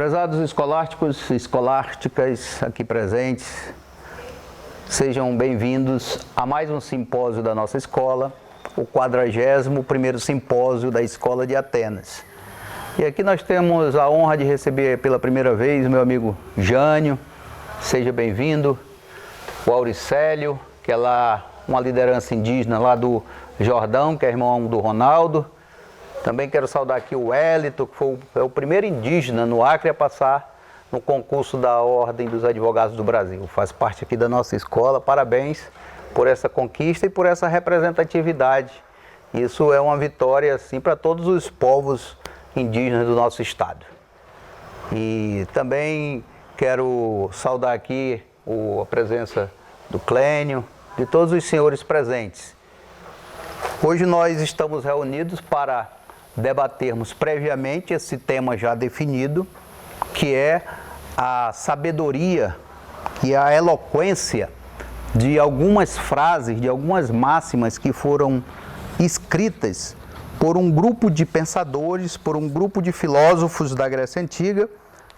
Prezados escolásticos e escolásticas aqui presentes, sejam bem-vindos a mais um simpósio da nossa escola, o 41º simpósio da Escola de Atenas. E aqui nós temos a honra de receber pela primeira vez o meu amigo Jânio, seja bem-vindo, o Auricélio, que é lá uma liderança indígena lá do Jordão, que é irmão do Ronaldo. Também quero saudar aqui o Wellington, que foi o primeiro indígena no Acre a passar no concurso da Ordem dos Advogados do Brasil. Faz parte aqui da nossa escola. Parabéns por essa conquista e por essa representatividade. Isso é uma vitória assim, para todos os povos indígenas do nosso estado. E também quero saudar aqui a presença do Clênio, de todos os senhores presentes. Hoje nós estamos reunidos para debatermos previamente esse tema já definido, que é a sabedoria e a eloquência de algumas frases, de algumas máximas que foram escritas por um grupo de pensadores, por um grupo de filósofos da Grécia Antiga,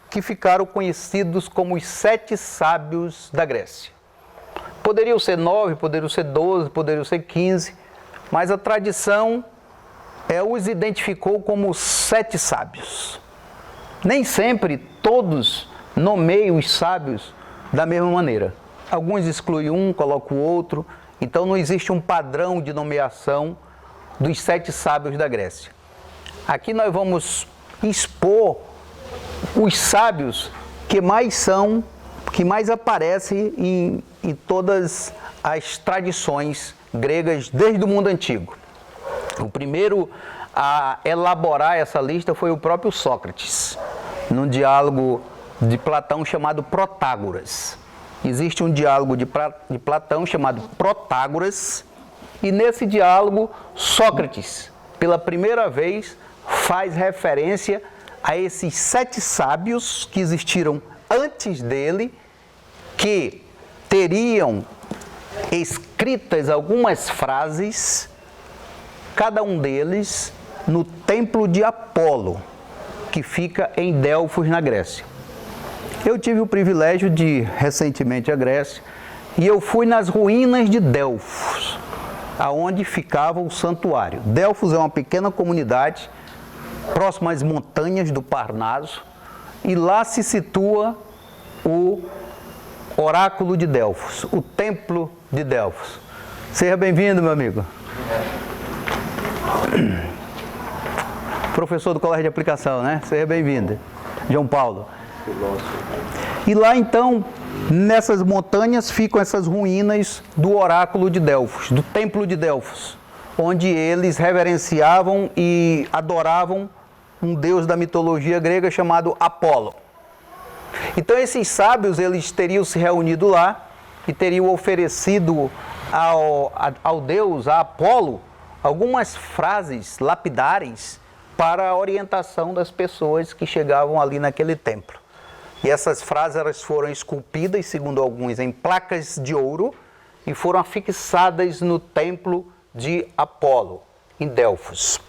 que ficaram conhecidos como os 7 sábios da Grécia. Poderiam ser 9, poderiam ser 12, poderiam ser 15, mas a tradição os identificou como 7 sábios. Nem sempre todos nomeiam os sábios da mesma maneira. Alguns excluem um, colocam o outro. Então não existe um padrão de nomeação dos 7 sábios da Grécia. Aqui nós vamos expor os sábios que mais aparecem em todas as tradições gregas desde o mundo antigo. O primeiro a elaborar essa lista foi o próprio Sócrates, num diálogo de Platão chamado Protágoras. Existe um diálogo de Platão chamado Protágoras, e nesse diálogo Sócrates, pela primeira vez, faz referência a esses 7 sábios que existiram antes dele, que teriam escritas algumas frases, cada um deles no templo de Apolo, que fica em Delfos, na Grécia. Eu tive o privilégio de ir recentemente à Grécia e eu fui nas ruínas de Delfos, aonde ficava o santuário. Delfos é uma pequena comunidade próxima às montanhas do Parnaso, e lá se situa o oráculo de Delfos, o templo de Delfos. Seja bem-vindo, meu amigo. Professor do Colégio de Aplicação, né? Seja bem-vindo. João Paulo. E lá então, nessas montanhas, ficam essas ruínas do oráculo de Delfos, do templo de Delfos, onde eles reverenciavam e adoravam um deus da mitologia grega chamado Apolo. Então esses sábios, eles teriam se reunido lá e teriam oferecido ao deus, a Apolo, algumas frases lapidares para a orientação das pessoas que chegavam ali naquele templo. E essas frases elas foram esculpidas, segundo alguns, em placas de ouro e foram afixadas no templo de Apolo, em Delfos.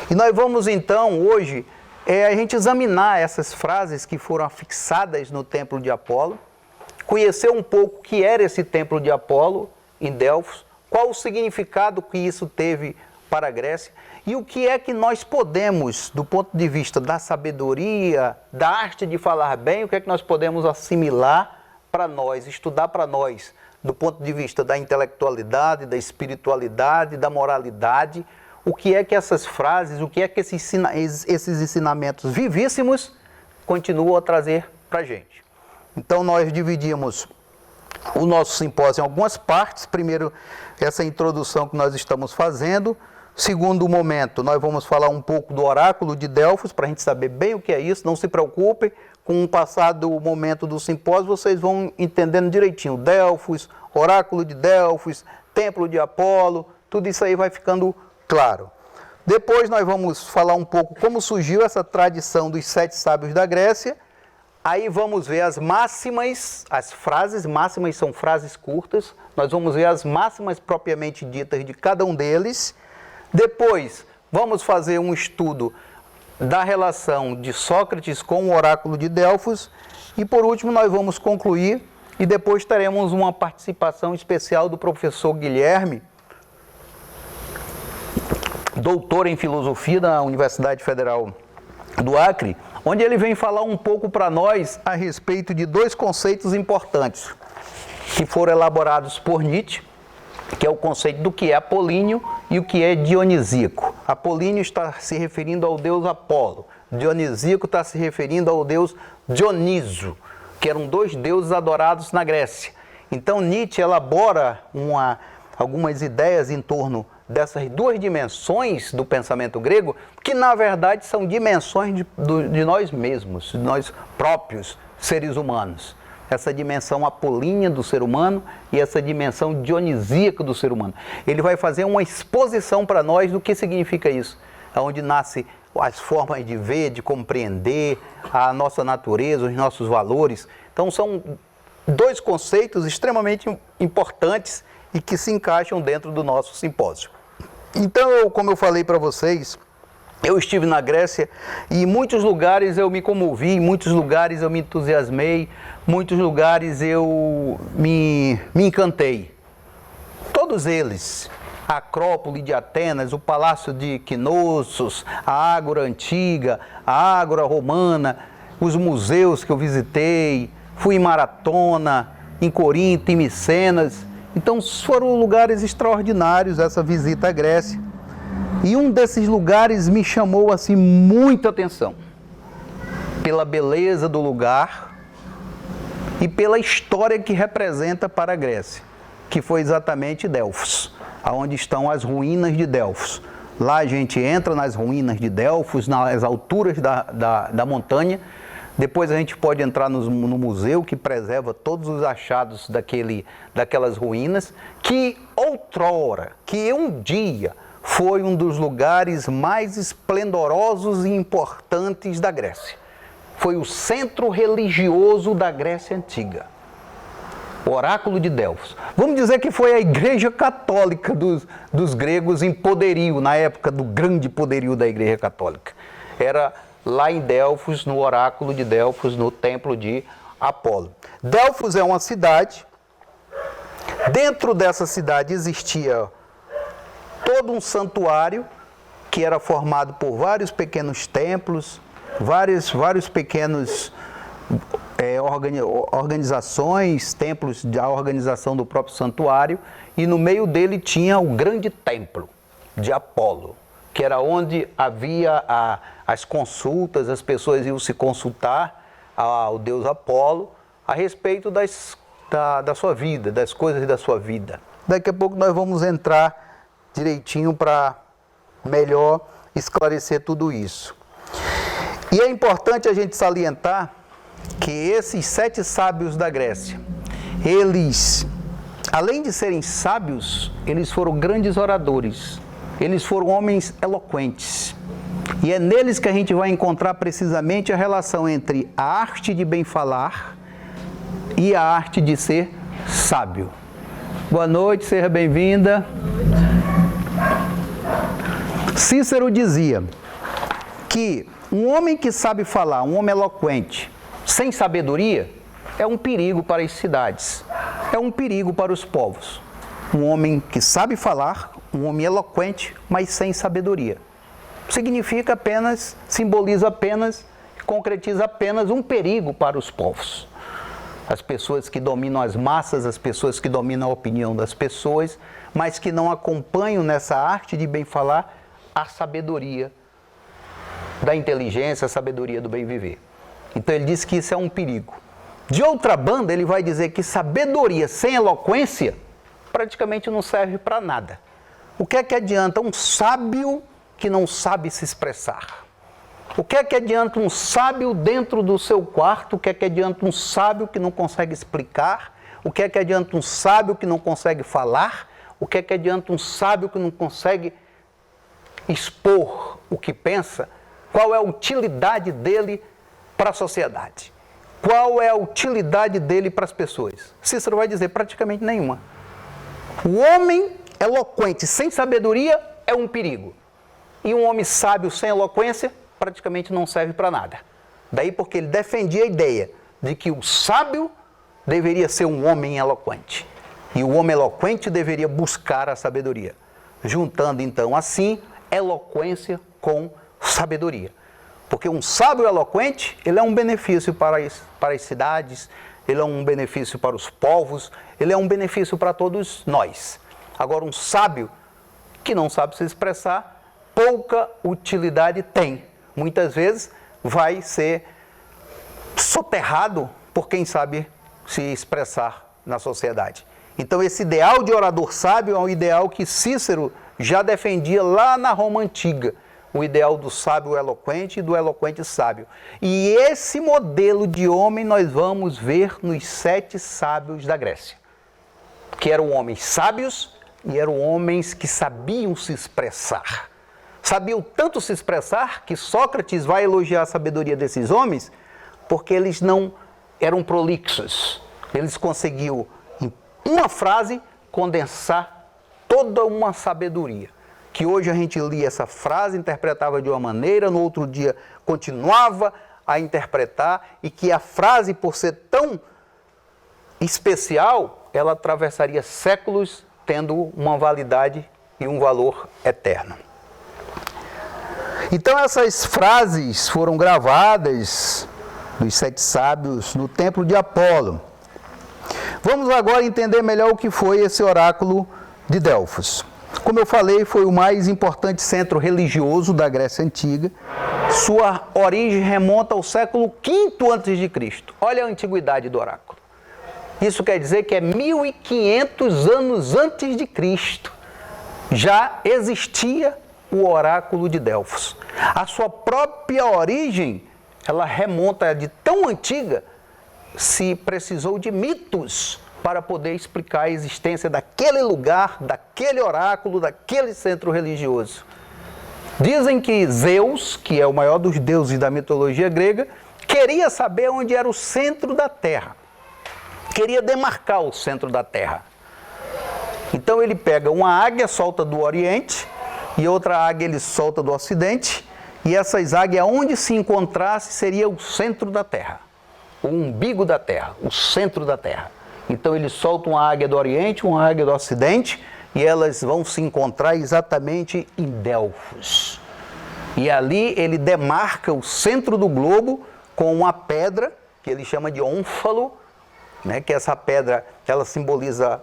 E nós vamos então, hoje, a gente examinar essas frases que foram afixadas no templo de Apolo, conhecer um pouco o que era esse templo de Apolo em Delfos, qual o significado que isso teve para a Grécia e o que é que nós podemos, do ponto de vista da sabedoria, da arte de falar bem, o que é que nós podemos assimilar para nós, estudar para nós, do ponto de vista da intelectualidade, da espiritualidade, da moralidade, o que é que essas frases, o que é que esses ensinamentos vivíssimos continuam a trazer para a gente. Então nós dividimos o nosso simpósio em algumas partes. Primeiro, essa introdução que nós estamos fazendo. Segundo momento, nós vamos falar um pouco do oráculo de Delfos, para a gente saber bem o que é isso. Não se preocupem, com o passado momento do simpósio, vocês vão entendendo direitinho. Delfos, oráculo de Delfos, templo de Apolo, tudo isso aí vai ficando claro. Depois nós vamos falar um pouco como surgiu essa tradição dos 7 sábios da Grécia. Aí vamos ver as máximas, as frases máximas são frases curtas. Nós vamos ver as máximas propriamente ditas de cada um deles. Depois vamos fazer um estudo da relação de Sócrates com o oráculo de Delfos e, por último, nós vamos concluir e depois teremos uma participação especial do professor Guilherme, doutor em filosofia da Universidade Federal do Acre, onde ele vem falar um pouco para nós a respeito de dois conceitos importantes que foram elaborados por Nietzsche, que é o conceito do que é apolíneo e o que é dionisíaco. Apolíneo está se referindo ao deus Apolo, dionisíaco está se referindo ao deus Dioniso, que eram dois deuses adorados na Grécia. Então Nietzsche elabora algumas ideias em torno dessas duas dimensões do pensamento grego, que na verdade são dimensões de nós mesmos, de nós próprios, seres humanos. Essa dimensão apolínea do ser humano e essa dimensão dionisíaca do ser humano. Ele vai fazer uma exposição para nós do que significa isso, onde nasce as formas de ver, de compreender a nossa natureza, os nossos valores. Então são dois conceitos extremamente importantes e que se encaixam dentro do nosso simpósio. Então, como eu falei para vocês, eu estive na Grécia e em muitos lugares eu me comovi, em muitos lugares eu me entusiasmei, muitos lugares eu me encantei. Todos eles, a Acrópole de Atenas, o Palácio de Knossos, a Ágora Antiga, a Ágora Romana, os museus que eu visitei, fui em Maratona, em Corinto, em Micenas. Então foram lugares extraordinários essa visita à Grécia. E um desses lugares me chamou assim muita atenção, pela beleza do lugar e pela história que representa para a Grécia, que foi exatamente Delfos, aonde estão as ruínas de Delfos. Lá a gente entra nas ruínas de Delfos, nas alturas da montanha. Depois a gente pode entrar no museu que preserva todos os achados daquelas ruínas, que outrora, que um dia foi um dos lugares mais esplendorosos e importantes da Grécia. Foi o centro religioso da Grécia Antiga. O oráculo de Delfos. Vamos dizer que foi a igreja católica dos gregos em poderio, na época do grande poderio da igreja católica. Era lá em Delfos, no oráculo de Delfos, no templo de Apolo. Delfos é uma cidade. Dentro dessa cidade existia todo um santuário que era formado por vários pequenos templos, vários pequenos organizações, templos da organização do próprio santuário, e no meio dele tinha o grande templo de Apolo, que era onde havia as consultas, as pessoas iam se consultar ao deus Apolo a respeito da sua vida, das coisas da sua vida. Daqui a pouco nós vamos entrar direitinho para melhor esclarecer tudo isso. E é importante a gente salientar que esses 7 sábios da Grécia, eles, além de serem sábios, eles foram grandes oradores, eles foram homens eloquentes. E é neles que a gente vai encontrar precisamente a relação entre a arte de bem falar e a arte de ser sábio. Boa noite, seja bem-vinda. Cícero dizia que um homem que sabe falar, um homem eloquente, sem sabedoria, é um perigo para as cidades, é um perigo para os povos. Um homem que sabe falar, um homem eloquente, mas sem sabedoria. Significa apenas, simboliza apenas, concretiza apenas um perigo para os povos. As pessoas que dominam as massas, as pessoas que dominam a opinião das pessoas, mas que não acompanham nessa arte de bem falar a sabedoria da inteligência, a sabedoria do bem viver. Então ele diz que isso é um perigo. De outra banda, ele vai dizer que sabedoria sem eloquência praticamente não serve para nada. O que é que adianta um sábio que não sabe se expressar? O que é que adianta um sábio dentro do seu quarto? O que é que adianta um sábio que não consegue explicar? O que é que adianta um sábio que não consegue falar? O que é que adianta um sábio que não consegue expor o que pensa? Qual é a utilidade dele para a sociedade? Qual é a utilidade dele para as pessoas? Cícero vai dizer praticamente nenhuma. O homem eloquente sem sabedoria é um perigo. E um homem sábio sem eloquência praticamente não serve para nada. Daí porque ele defendia a ideia de que o sábio deveria ser um homem eloquente. E o homem eloquente deveria buscar a sabedoria. Juntando então assim eloquência com sabedoria. Porque um sábio eloquente, ele é um benefício para as cidades, ele é um benefício para os povos, ele é um benefício para todos nós. Agora, um sábio que não sabe se expressar, pouca utilidade tem. Muitas vezes vai ser soterrado por quem sabe se expressar na sociedade. Então, esse ideal de orador sábio é um ideal que Cícero já defendia lá na Roma Antiga. O ideal do sábio eloquente e do eloquente sábio. E esse modelo de homem nós vamos ver nos 7 sábios da Grécia. Que eram homens sábios e eram homens que sabiam se expressar. Sabiam tanto se expressar que Sócrates vai elogiar a sabedoria desses homens porque eles não eram prolixos. Eles conseguiam, em uma frase, condensar toda uma sabedoria. Que hoje a gente lia essa frase, interpretava de uma maneira, no outro dia continuava a interpretar, e que a frase, por ser tão especial, ela atravessaria séculos, tendo uma validade e um valor eterno. Então essas frases foram gravadas dos 7 sábios no templo de Apolo. Vamos agora entender melhor o que foi esse oráculo de Delfos. Como eu falei, foi o mais importante centro religioso da Grécia Antiga. Sua origem remonta ao século V a.C. Olha a antiguidade do oráculo. Isso quer dizer que é 1500 anos antes de Cristo. Já existia o oráculo de Delfos. A sua própria origem, ela remonta de tão antiga, se precisou de mitos para poder explicar a existência daquele lugar, daquele oráculo, daquele centro religioso. Dizem que Zeus, que é o maior dos deuses da mitologia grega, queria saber onde era o centro da Terra. Queria demarcar o centro da Terra. Então ele pega uma águia, solta do Oriente, e outra águia ele solta do Ocidente, e essas águias, onde se encontrasse, seria o centro da Terra. O umbigo da Terra, o centro da Terra. Então ele solta uma águia do Oriente, uma águia do Ocidente, e elas vão se encontrar exatamente em Delfos. E ali ele demarca o centro do globo com uma pedra, que ele chama de ônfalo, né? Que essa pedra, ela simboliza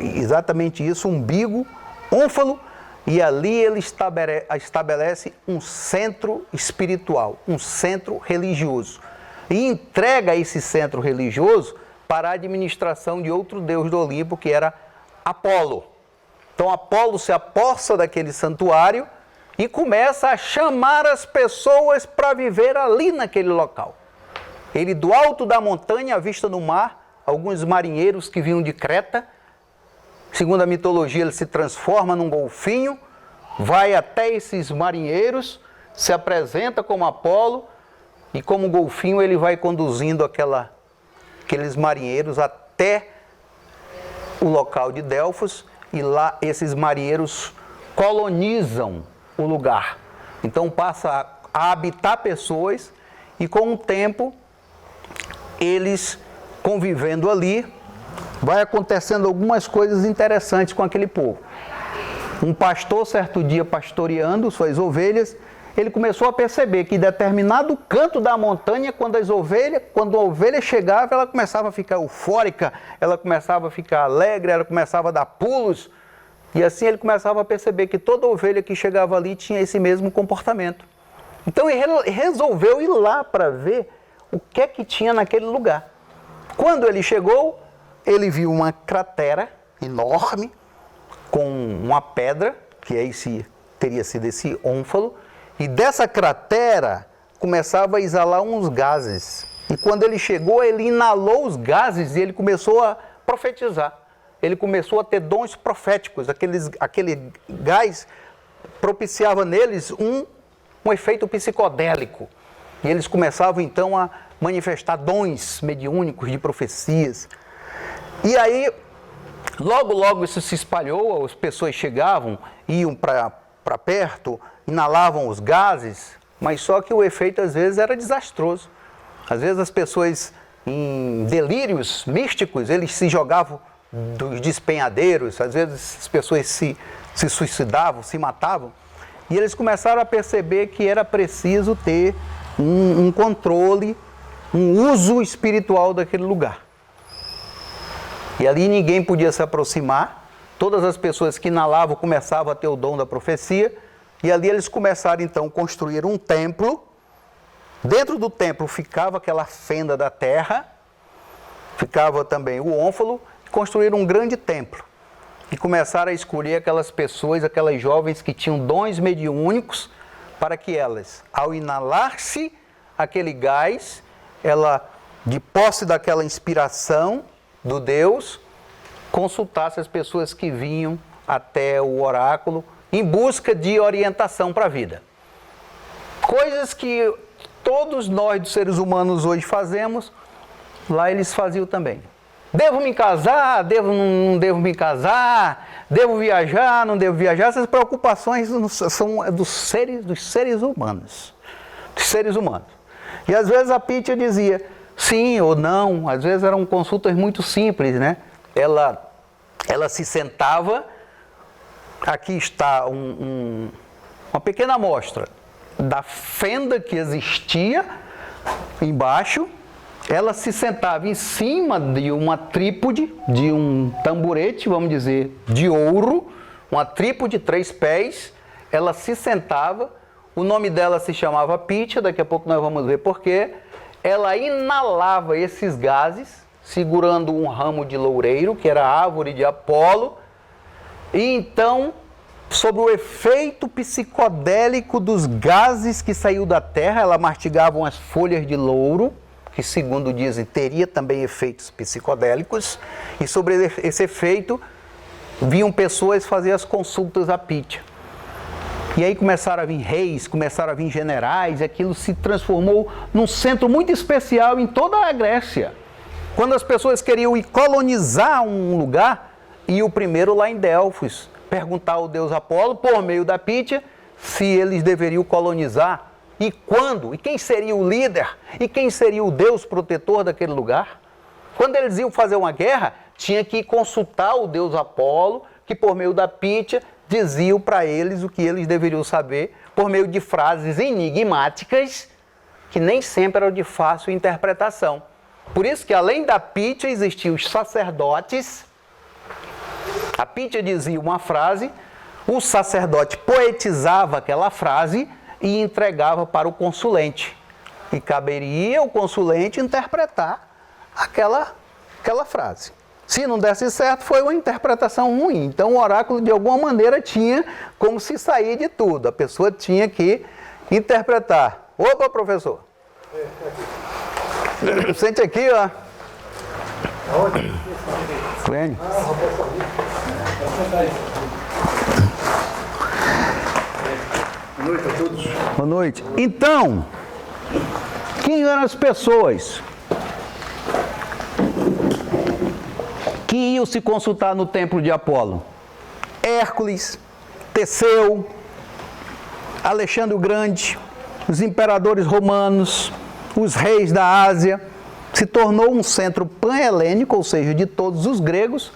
exatamente isso, umbigo, ônfalo, e ali ele estabelece um centro espiritual, um centro religioso. E entrega esse centro religioso para a administração de outro deus do Olimpo, que era Apolo. Então Apolo se apossa daquele santuário e começa a chamar as pessoas para viver ali naquele local. Ele, do alto da montanha, à vista do mar, alguns marinheiros que vinham de Creta, segundo a mitologia, ele se transforma num golfinho, vai até esses marinheiros, se apresenta como Apolo, e como golfinho ele vai conduzindo aqueles marinheiros até o local de Delfos, e lá esses marinheiros colonizam o lugar. Então passa a habitar pessoas, e com o tempo, eles convivendo ali, vai acontecendo algumas coisas interessantes com aquele povo. Um pastor, certo dia, pastoreando suas ovelhas, ele começou a perceber que em determinado canto da montanha, quando a ovelha chegava, ela começava a ficar eufórica, ela começava a ficar alegre, ela começava a dar pulos, e assim ele começava a perceber que toda ovelha que chegava ali tinha esse mesmo comportamento. Então ele resolveu ir lá para ver o que é que tinha naquele lugar. Quando ele chegou, ele viu uma cratera enorme, com uma pedra, que aí teria sido esse ônfalo, e dessa cratera começava a exalar uns gases. E quando ele chegou, ele inalou os gases e ele começou a profetizar. Ele começou a ter dons proféticos. Aquele gás propiciava neles um efeito psicodélico. E eles começavam então a manifestar dons mediúnicos de profecias. E aí, logo isso se espalhou, as pessoas chegavam, iam para perto, inalavam os gases, mas só que o efeito às vezes era desastroso. Às vezes as pessoas em delírios místicos, eles se jogavam dos despenhadeiros, às vezes as pessoas se suicidavam, se matavam, e eles começaram a perceber que era preciso ter um controle, um uso espiritual daquele lugar. E ali ninguém podia se aproximar, todas as pessoas que inalavam começavam a ter o dom da profecia, e ali eles começaram então a construir um templo. Dentro do templo ficava aquela fenda da terra, ficava também o ônfalo, construíram um grande templo. E começaram a escolher aquelas pessoas, aquelas jovens que tinham dons mediúnicos, para que elas, ao inalar-se aquele gás, ela, de posse daquela inspiração do Deus, consultasse as pessoas que vinham até o oráculo em busca de orientação para a vida. Coisas que todos nós, dos seres humanos, hoje fazemos, lá eles faziam também. Devo me casar? Não devo me casar? Devo viajar? Não devo viajar? Essas preocupações são dos seres humanos. Dos seres humanos. E às vezes a Pitya dizia sim ou não, às vezes eram consultas muito simples, né? Ela se sentava, aqui está uma pequena amostra da fenda que existia embaixo. Ela se sentava em cima de uma trípode, de um tamborete, vamos dizer, de ouro, uma trípode de 3 pés. Ela se sentava, o nome dela se chamava Pitya, daqui a pouco nós vamos ver porquê. Ela inalava esses gases, segurando um ramo de loureiro, que era a árvore de Apolo, e então, sob o efeito psicodélico dos gases que saiu da terra, ela mastigava umas folhas de louro, que segundo dizem teria também efeitos psicodélicos, e sobre esse efeito vinham pessoas fazer as consultas à Pitya. E aí começaram a vir reis, começaram a vir generais, e aquilo se transformou num centro muito especial em toda a Grécia. Quando as pessoas queriam ir colonizar um lugar, e o primeiro lá em Delfos, perguntar ao deus Apolo, por meio da Pitya, se eles deveriam colonizar, e quando, e quem seria o líder, e quem seria o deus protetor daquele lugar. Quando eles iam fazer uma guerra, tinha que consultar o deus Apolo, que por meio da Pitya diziam para eles o que eles deveriam saber, por meio de frases enigmáticas, que nem sempre eram de fácil interpretação. Por isso que além da Pitya existiam os sacerdotes. A Pitya dizia uma frase, o sacerdote poetizava aquela frase e entregava para o consulente. E caberia ao consulente interpretar aquela frase. Se não desse certo, foi uma interpretação ruim. Então o oráculo, de alguma maneira, tinha como se sair de tudo. A pessoa tinha que interpretar. Opa, professor! Sente aqui, ó. Clênio. Boa noite a todos. Boa noite. Então, quem eram as pessoas que iam se consultar no templo de Apolo? Hércules, Teseu, Alexandre o Grande, os imperadores romanos, os reis da Ásia. Se tornou um centro pan-helênico, ou seja, de todos os gregos,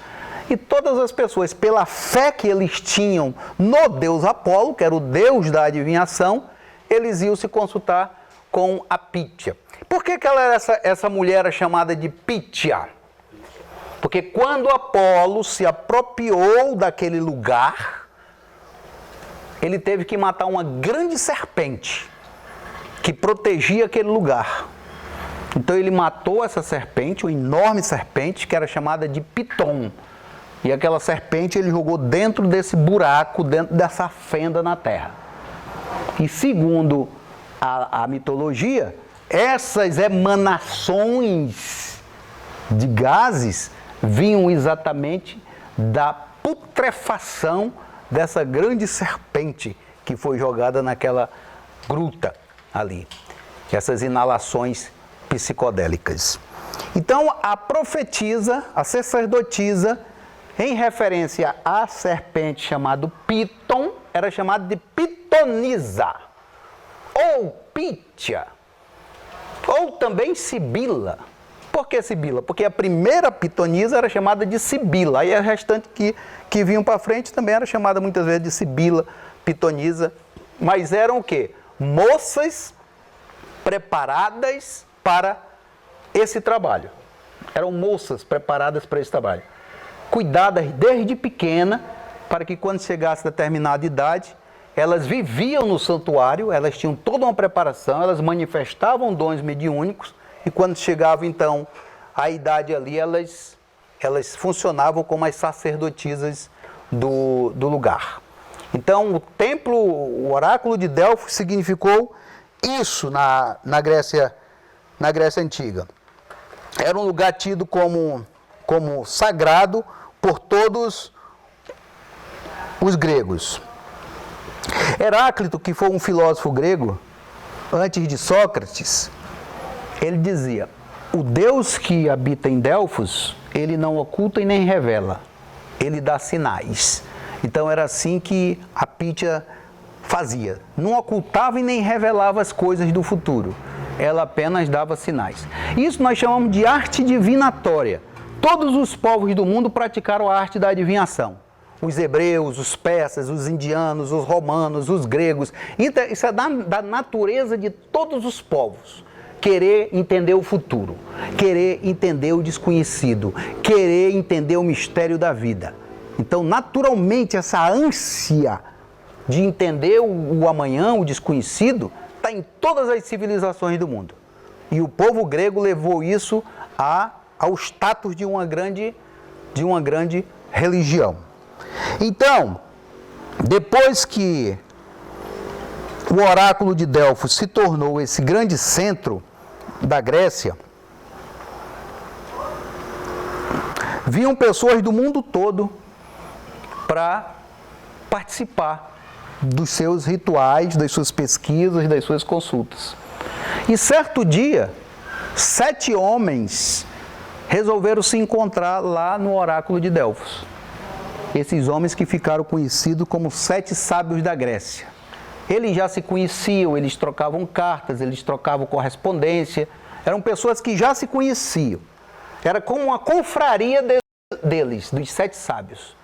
e todas as pessoas, pela fé que eles tinham no deus Apolo, que era o deus da adivinhação, eles iam se consultar com a Pitya. Por que ela era essa mulher era chamada de Pitya? Porque quando Apolo se apropriou daquele lugar, ele teve que matar uma grande serpente que protegia aquele lugar. Então ele matou essa serpente, uma enorme serpente, que era chamada de Piton. E aquela serpente ele jogou dentro desse buraco, dentro dessa fenda na terra. E segundo a mitologia, essas emanações de gases vinham exatamente da putrefação dessa grande serpente que foi jogada naquela gruta ali. Essas inalações psicodélicas. Então a profetisa, a sacerdotisa, em referência à serpente chamada Piton, era chamada de pitonisa. ou Pítia, ou também Sibila. Por que Sibila? Porque a primeira pitonisa era chamada de Sibila, aí a restante que vinham para frente também era chamada muitas vezes de Sibila, pitonisa, mas eram o quê? Moças preparadas para esse trabalho. Eram moças preparadas para esse trabalho. Cuidadas desde pequena, para que quando chegasse a determinada idade, elas viviam no santuário, elas tinham toda uma preparação, elas manifestavam dons mediúnicos, e quando chegava então a idade ali, elas funcionavam como as sacerdotisas do lugar. Então o templo, o oráculo de Delfos significou isso na Grécia Antiga. Era um lugar tido como sagrado por todos os gregos. Heráclito, que foi um filósofo grego, antes de Sócrates, ele dizia: o Deus que habita em Delfos, ele não oculta e nem revela, ele dá sinais. Então era assim que a Pítia fazia, não ocultava e nem revelava as coisas do futuro, ela apenas dava sinais. Isso nós chamamos de arte divinatória. Todos os povos do mundo praticaram a arte da adivinhação. Os hebreus, os persas, os indianos, os romanos, os gregos. Isso é da natureza de todos os povos. Querer entender o futuro, querer entender o desconhecido, querer entender o mistério da vida. Então, naturalmente, essa ânsia de entender o amanhã, o desconhecido, está em todas as civilizações do mundo. E o povo grego levou isso ao status de uma grande religião. Então, depois que o oráculo de Delfos se tornou esse grande centro da Grécia, vinham pessoas do mundo todo para participar dos seus rituais, das suas pesquisas, das suas consultas. E certo dia, 7 homens resolveram se encontrar lá no oráculo de Delfos. Esses homens que ficaram conhecidos como 7 sábios da Grécia. Eles já se conheciam, eles trocavam cartas, eles trocavam correspondência. Eram pessoas que já se conheciam. Era como uma confraria deles, dos 7 sábios.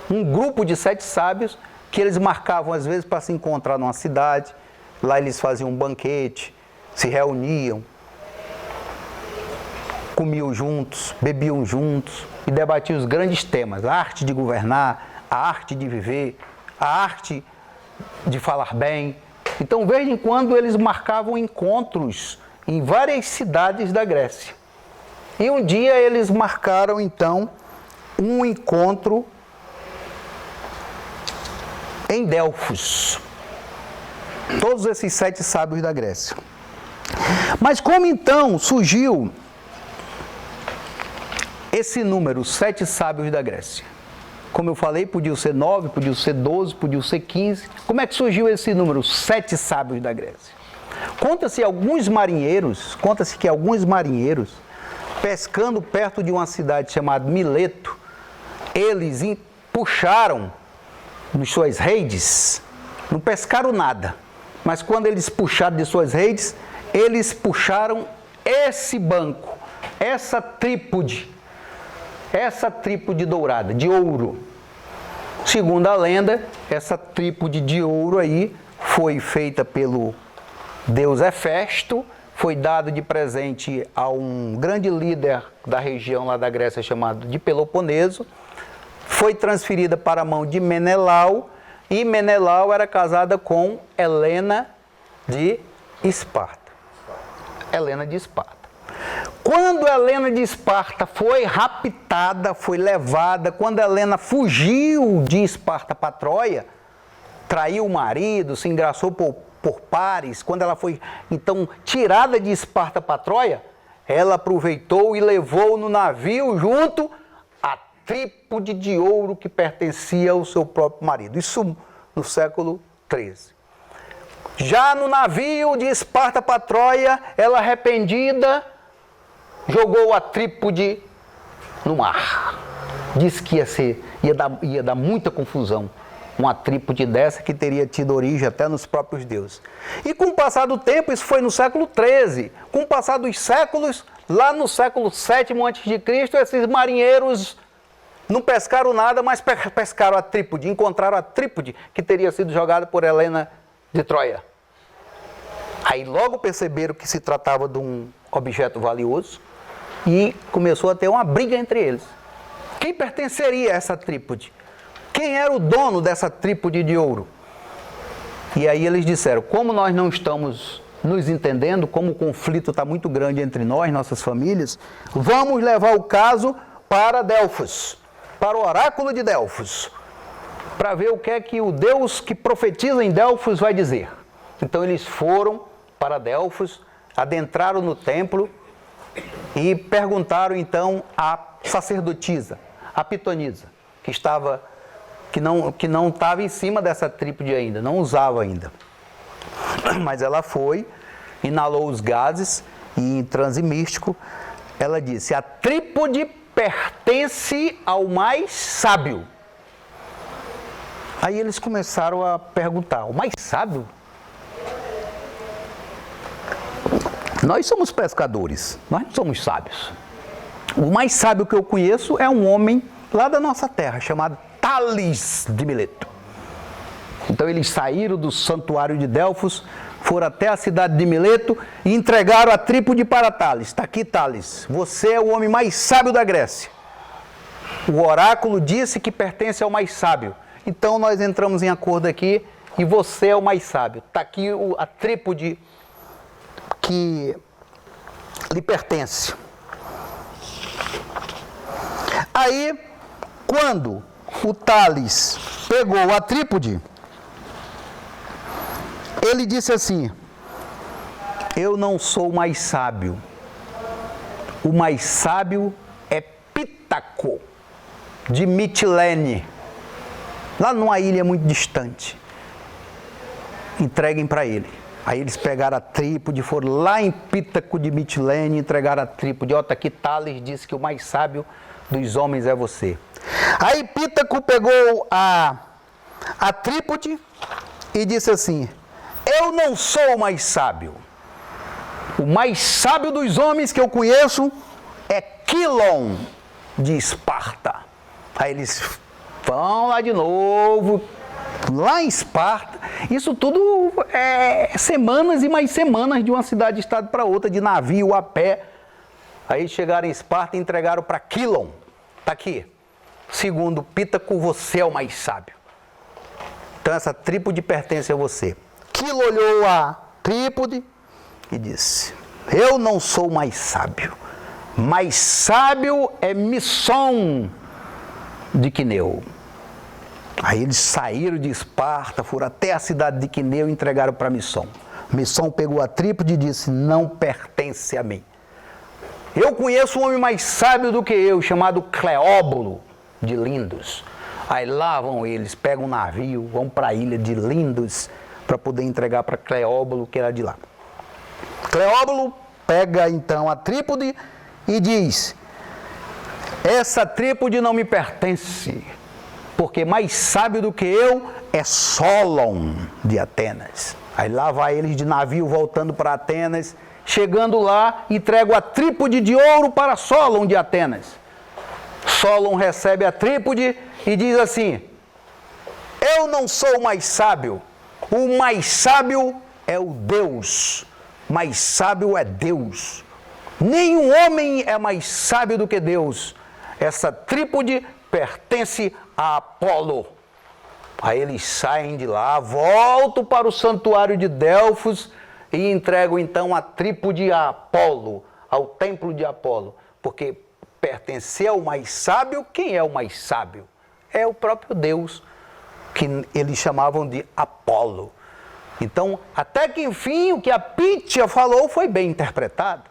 Um grupo de 7 sábios que eles marcavam às vezes para se encontrar numa cidade. Lá eles faziam um banquete, se reuniam, comiam juntos, bebiam juntos e debatiam os grandes temas: a arte de governar, a arte de viver, a arte de falar bem. Então, de vez em quando, eles marcavam encontros em várias cidades da Grécia. E um dia eles marcaram, então, um encontro em Delfos. Todos esses 7 sábios da Grécia. Mas como então surgiu esse número, 7 sábios da Grécia? Como eu falei, podia ser 9, podia ser 12, podia ser 15. Como é que surgiu esse número, 7 sábios da Grécia? Conta-se que alguns marinheiros, pescando perto de uma cidade chamada Mileto, eles puxaram nas suas redes, não pescaram nada, mas quando eles puxaram de suas redes, eles puxaram esse banco, essa trípode dourada, de ouro. Segundo a lenda, essa trípode de ouro aí foi feita pelo deus Hefesto, foi dado de presente a um grande líder da região lá da Grécia chamado de Peloponeso, foi transferida para a mão de Menelau, e Menelau era casada com Helena de Esparta. Helena de Esparta. Quando Helena de Esparta foi raptada, foi levada, quando Helena fugiu de Esparta para Troia, traiu o marido, se engraçou por pares, quando ela foi então tirada de Esparta para Troia, ela aproveitou e levou no navio junto a trípode de ouro que pertencia ao seu próprio marido. Isso no século XIII. Já no navio de Esparta para Troia, ela arrependida, jogou a trípode no mar. Disse que ia dar muita confusão uma trípode dessa que teria tido origem até nos próprios deuses. E com o passar do tempo, isso foi no século XIII, com o passar dos séculos, lá no século VII a.C., esses marinheiros não pescaram nada, mas pescaram a trípode, encontraram a trípode que teria sido jogada por Helena de Troia. Aí logo perceberam que se tratava de um objeto valioso e começou a ter uma briga entre eles. Quem pertenceria a essa trípode? Quem era o dono dessa trípode de ouro? E aí eles disseram, como nós não estamos nos entendendo, como o conflito está muito grande entre nós, nossas famílias, vamos levar o caso para Delfos, para o oráculo de Delfos, para ver o que é que o Deus que profetiza em Delfos vai dizer. Então eles foram para Delfos, adentraram no templo e perguntaram então à sacerdotisa, a pitonisa, que não estava em cima dessa trípode ainda, não usava ainda. Mas ela foi, inalou os gases e em transe místico, ela disse, a trípode pertence ao mais sábio. Aí eles começaram a perguntar, o mais sábio? Nós somos pescadores, nós não somos sábios. O mais sábio que eu conheço é um homem lá da nossa terra, chamado Tales de Mileto. Então eles saíram do santuário de Delfos, foram até a cidade de Mileto e entregaram a trípode para Tales. Está aqui, Tales, você é o homem mais sábio da Grécia. O oráculo disse que pertence ao mais sábio. Então nós entramos em acordo aqui e você é o mais sábio. Está aqui a trípode que lhe pertence. Aí, quando o Tales pegou a trípode, ele disse assim, eu não sou o mais sábio, o mais sábio é Pítaco, de Mitilene, lá numa ilha muito distante. Entreguem para ele. Aí eles pegaram a trípode, foram lá em Pítaco de Mitilene e entregaram a trípode. Ó, tá aqui, Tales disse que o mais sábio dos homens é você. Aí Pítaco pegou a trípode e disse assim, eu não sou o mais sábio. O mais sábio dos homens que eu conheço é Quilon de Esparta. Aí eles vão lá de novo, lá em Esparta. Isso tudo é semanas e mais semanas de uma cidade-estado para outra, de navio, a pé. Aí chegaram em Esparta e entregaram para Quilon. Está aqui. Segundo Pítaco, você é o mais sábio. Então essa trípode pertence a você. Quilon olhou a trípode e disse, eu não sou o mais sábio. Mais sábio é Misson de Quineu. Aí eles saíram de Esparta, foram até a cidade de Quineu e entregaram para Misson. Misson pegou a trípode e disse, não pertence a mim. Eu conheço um homem mais sábio do que eu, chamado Cleóbulo de Lindos. Aí lá vão eles, pegam um navio, vão para a ilha de Lindos, para poder entregar para Cleóbulo, que era de lá. Cleóbulo pega então a trípode e diz, essa trípode não me pertence, porque mais sábio do que eu é Solon de Atenas. Aí lá vai eles de navio voltando para Atenas, chegando lá, entrego a trípode de ouro para Solon de Atenas. Solon recebe a trípode e diz assim, eu não sou o mais sábio é o Deus, mais sábio é Deus. Nenhum homem é mais sábio do que Deus. Essa trípode pertence a Apolo. Aí eles saem de lá, voltam para o santuário de Delfos e entregam então a trípode a Apolo, ao templo de Apolo. Porque pertencer ao mais sábio, quem é o mais sábio? É o próprio Deus, que eles chamavam de Apolo. Então, até que enfim, o que a Pítia falou foi bem interpretado.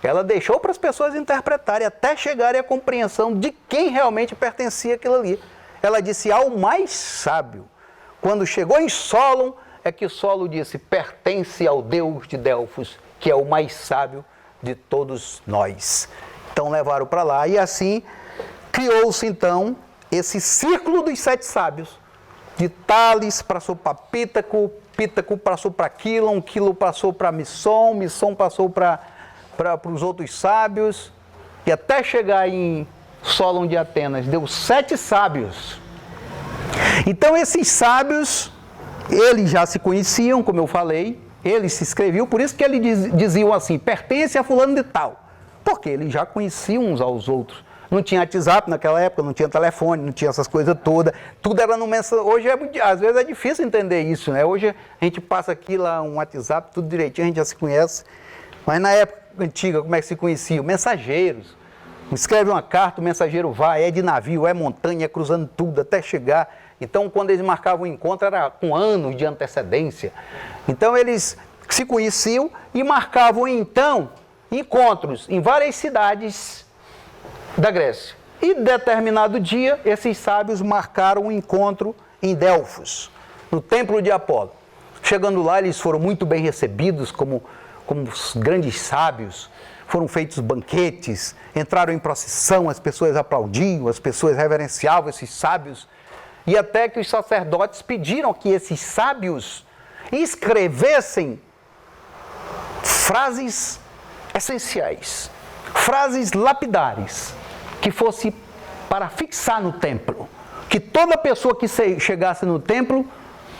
Ela deixou para as pessoas interpretarem, até chegarem à compreensão de quem realmente pertencia aquilo ali. Ela disse ao mais sábio. Quando chegou em Solon, é que Solon disse, pertence ao Deus de Delfos, que é o mais sábio de todos nós. Então levaram para lá e assim criou-se então esse círculo dos 7 sábios. de Tales passou para Pítaco, Pítaco passou para Quilon, Quilon passou para Misson, Misson passou para os outros sábios, e até chegar em Solon de Atenas, deu 7 sábios. Então esses sábios, eles já se conheciam, como eu falei, eles se escreviam, por isso que eles diziam assim, pertence a fulano de tal, porque eles já conheciam uns aos outros. Não tinha WhatsApp naquela época, não tinha telefone, não tinha essas coisas todas, tudo era no mensagem. Hoje, às vezes, é difícil entender isso, né? Hoje a gente passa aqui lá um WhatsApp, tudo direitinho, a gente já se conhece. Mas na época antiga, como é que se conhecia? Mensageiros. Escreve uma carta, o mensageiro vai, é de navio, é montanha, é cruzando tudo até chegar. Então, quando eles marcavam o encontro, era com anos de antecedência. Então, eles se conheciam e marcavam, então, encontros em várias cidades da Grécia. E, determinado dia, esses sábios marcaram um encontro em Delfos, no templo de Apolo. Chegando lá, eles foram muito bem recebidos como os grandes sábios. Foram feitos banquetes, entraram em procissão, as pessoas aplaudiam, as pessoas reverenciavam esses sábios. E até que os sacerdotes pediram que esses sábios escrevessem frases essenciais, frases lapidares, que fosse para fixar no templo. Que toda pessoa que chegasse no templo,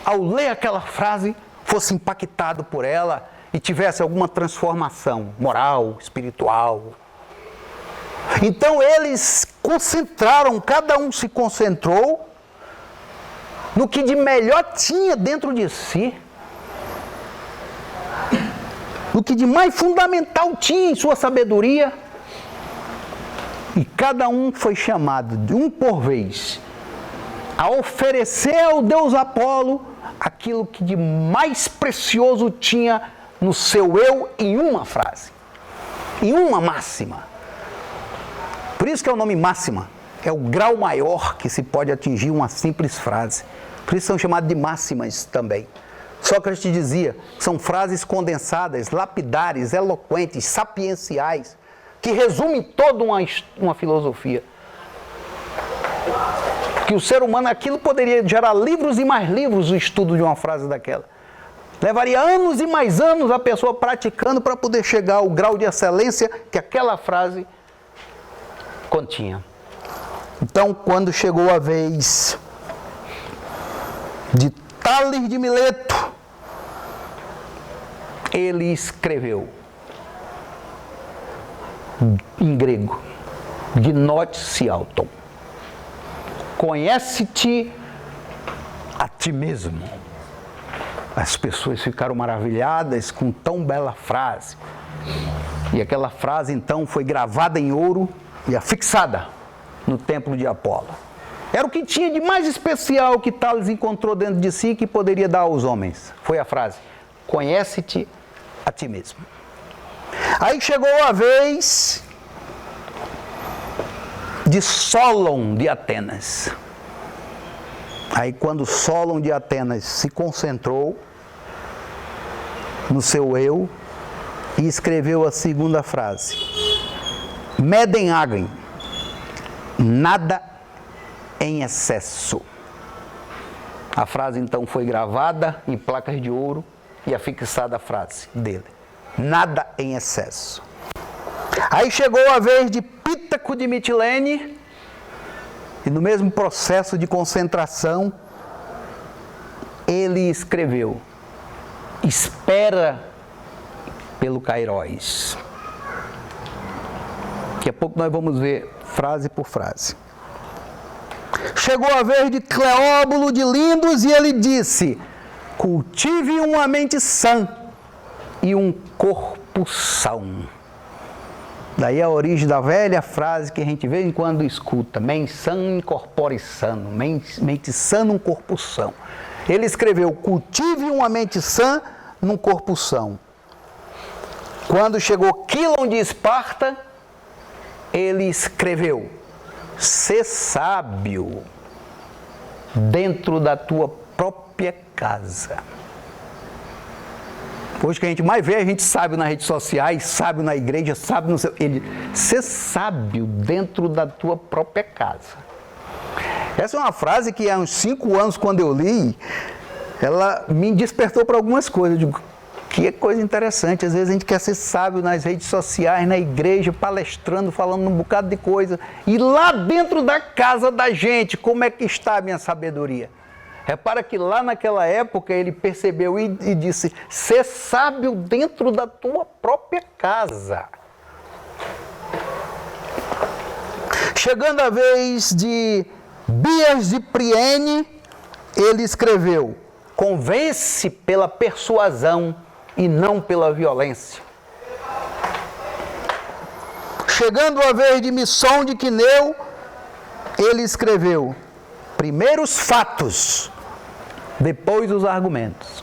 ao ler aquela frase, fosse impactado por ela e tivesse alguma transformação moral, espiritual. Então eles concentraram, cada um se concentrou no que de melhor tinha dentro de si, no que de mais fundamental tinha em sua sabedoria, e cada um foi chamado, de um por vez, a oferecer ao deus Apolo aquilo que de mais precioso tinha no seu eu em uma frase, em uma máxima. Por isso que é o nome máxima, é o grau maior que se pode atingir uma simples frase. Por isso são chamados de máximas também. Sócrates dizia, são frases condensadas, lapidares, eloquentes, sapienciais, que resumem toda uma filosofia. Que o ser humano, aquilo poderia gerar livros e mais livros o estudo de uma frase daquela. Levaria anos e mais anos a pessoa praticando para poder chegar ao grau de excelência que aquela frase continha. Então, quando chegou a vez de Tales de Mileto, ele escreveu em grego, Gnotis auton, conhece-te a ti mesmo. As pessoas ficaram maravilhadas com tão bela frase. E aquela frase então foi gravada em ouro e afixada no templo de Apolo. Era o que tinha de mais especial que Tales encontrou dentro de si que poderia dar aos homens. Foi a frase, conhece-te a ti mesmo. Aí chegou a vez de Solon de Atenas. Aí quando Solon de Atenas se concentrou no seu eu e escreveu a segunda frase, Medem agem, nada em excesso. A frase então foi gravada em placas de ouro e afixada a frase dele, nada em excesso. Aí chegou a vez de Pítaco de Mitilene, e no mesmo processo de concentração, ele escreveu, espera pelo Kairos. Daqui a pouco nós vamos ver frase por frase. Chegou a vez de Cleóbulo de Lindos e ele disse, cultive uma mente sã e um corpo são. Daí a origem da velha frase que a gente de vez em quando escuta, mens sano, incorpore sano, mente sã num corpo são. Ele escreveu, cultive uma mente sã num corpo são. Quando chegou Quilon de Esparta, ele escreveu, sê sábio dentro da tua própria casa. Hoje que a gente mais vê, a gente sabe nas redes sociais, sabe na igreja, sabe no seu... Ele, ser sábio dentro da tua própria casa. Essa é uma frase que há uns 5 anos, quando eu li, ela me despertou para algumas coisas. Eu digo, que coisa interessante. Às vezes a gente quer ser sábio nas redes sociais, na igreja, palestrando, falando um bocado de coisa. E lá dentro da casa da gente, como é que está a minha sabedoria? Repara que lá naquela época ele percebeu e disse, ser sábio dentro da tua própria casa. Chegando a vez de Bias de Priene, ele escreveu, convence pela persuasão e não pela violência. Chegando a vez de Misson de Quineu, ele escreveu, primeiro os fatos, depois os argumentos.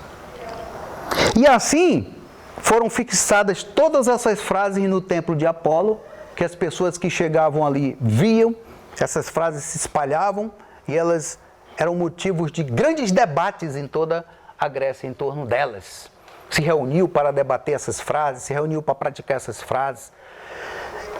E assim foram fixadas todas essas frases no templo de Apolo, que as pessoas que chegavam ali viam, essas frases se espalhavam e elas eram motivos de grandes debates em toda a Grécia em torno delas. Se reuniu para debater essas frases, se reuniu para praticar essas frases.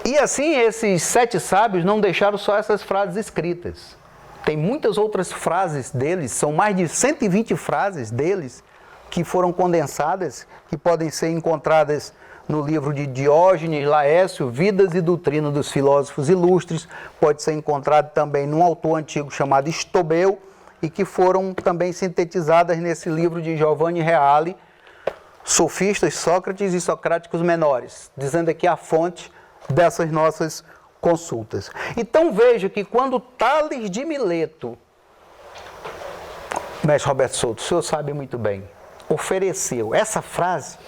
E assim esses 7 sábios não deixaram só essas frases escritas. Tem muitas outras frases deles, são mais de 120 frases deles que foram condensadas, que podem ser encontradas no livro de Diógenes Laércio, Vidas e Doutrina dos Filósofos Ilustres, pode ser encontrado também num autor antigo chamado Estobeu, e que foram também sintetizadas nesse livro de Giovanni Reale, Sofistas, Sócrates e Socráticos Menores, dizendo aqui a fonte dessas nossas consultas. Então veja que quando Tales de Mileto, mestre Roberto Souto, o senhor sabe muito bem, ofereceu essa frase,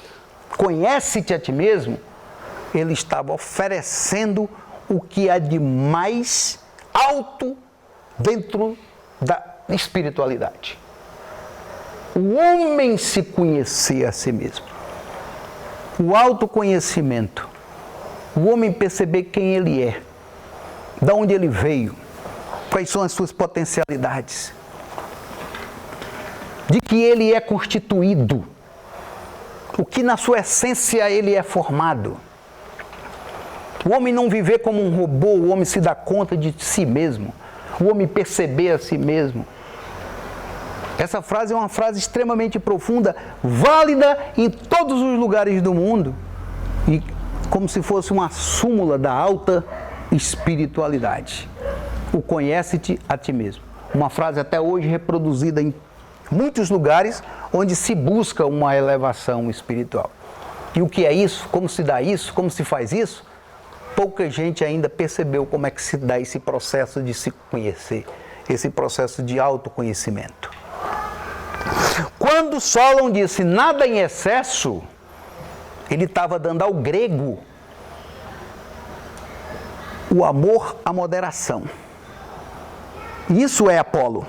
conhece-te a ti mesmo, ele estava oferecendo o que há de mais alto dentro da espiritualidade. O homem se conhecer a si mesmo. O autoconhecimento. O homem perceber quem ele é. De onde ele veio. Quais são as suas potencialidades. De que ele é constituído. O que na sua essência ele é formado. O homem não viver como um robô, o homem se dá conta de si mesmo. O homem perceber a si mesmo. Essa frase é uma frase extremamente profunda, válida em todos os lugares do mundo. E como se fosse uma súmula da alta espiritualidade. O conhece-te a ti mesmo. Uma frase até hoje reproduzida em muitos lugares onde se busca uma elevação espiritual. E o que é isso? Como se dá isso? Como se faz isso? Pouca gente ainda percebeu como é que se dá esse processo de se conhecer, esse processo de autoconhecimento. Quando Solon disse nada em excesso, ele estava dando ao grego o amor à moderação. Isso é Apolo.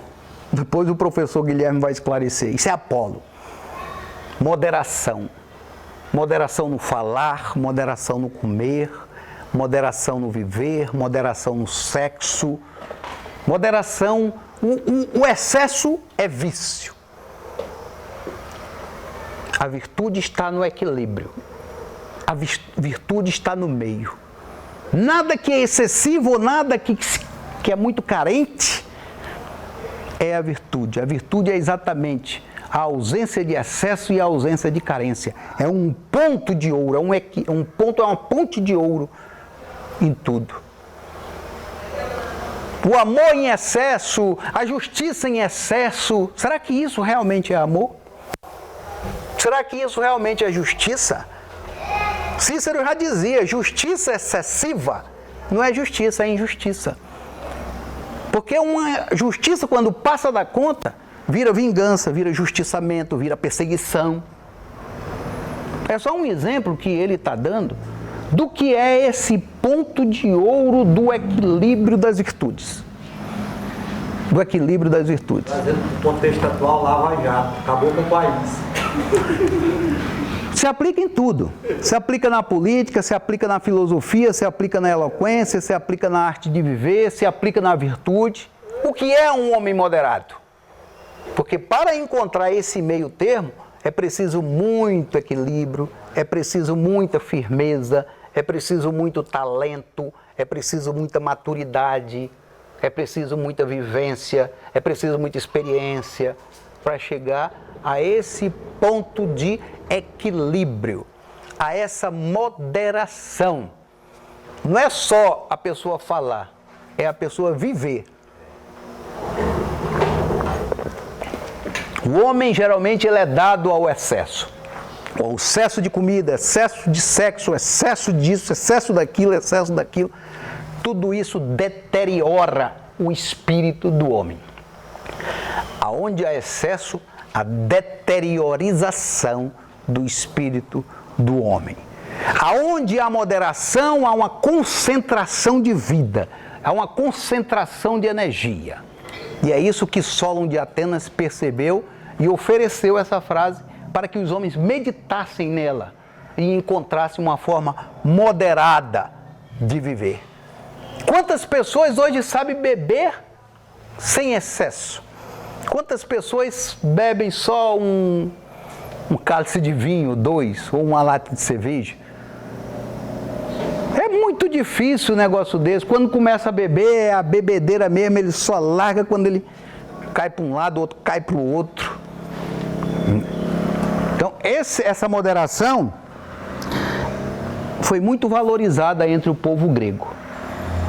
Depois o professor Guilherme vai esclarecer. Isso é Apolo. Moderação. Moderação no falar, moderação no comer, moderação no viver, moderação no sexo. Moderação, o excesso é vício. A virtude está no equilíbrio. A virtude está no meio. Nada que é excessivo ou nada que é muito carente é a virtude. A virtude é exatamente a ausência de excesso e a ausência de carência. É um ponto de ouro, é uma ponte de ouro em tudo. O amor em excesso, a justiça em excesso, será que isso realmente é amor? Será que isso realmente é justiça? Cícero já dizia, justiça excessiva não é justiça, é injustiça. Porque uma justiça, quando passa da conta, vira vingança, vira justiçamento, vira perseguição. É só um exemplo que ele está dando do que é esse ponto de ouro do equilíbrio das virtudes. Do equilíbrio das virtudes. Trazendo para o contexto atual, Lava Jato, acabou com o país. Se aplica em tudo. Se aplica na política, se aplica na filosofia, se aplica na eloquência, se aplica na arte de viver, se aplica na virtude. O que é um homem moderado? Porque para encontrar esse meio termo, é preciso muito equilíbrio, é preciso muita firmeza, é preciso muito talento, é preciso muita maturidade. é preciso muita vivência, é preciso muita experiência para chegar a esse ponto de equilíbrio, a essa moderação. Não é só a pessoa falar, é a pessoa viver. O homem geralmente ele é dado ao excesso. O excesso de comida, excesso de sexo, excesso disso, excesso daquilo, excesso daquilo. Tudo isso deteriora o espírito do homem. Aonde há excesso, a deteriorização do espírito do homem. Aonde há moderação, há uma concentração de vida, há uma concentração de energia. E é isso que Solon de Atenas percebeu e ofereceu essa frase para que os homens meditassem nela e encontrassem uma forma moderada de viver. Quantas pessoas hoje sabem beber sem excesso? Quantas pessoas bebem só um cálice de vinho, 2, ou uma lata de cerveja? É muito difícil um negócio desse. Quando começa a beber, é a bebedeira mesmo, ele só larga quando ele cai para um lado, o outro cai para o outro. Então, essa moderação foi muito valorizada entre o povo grego.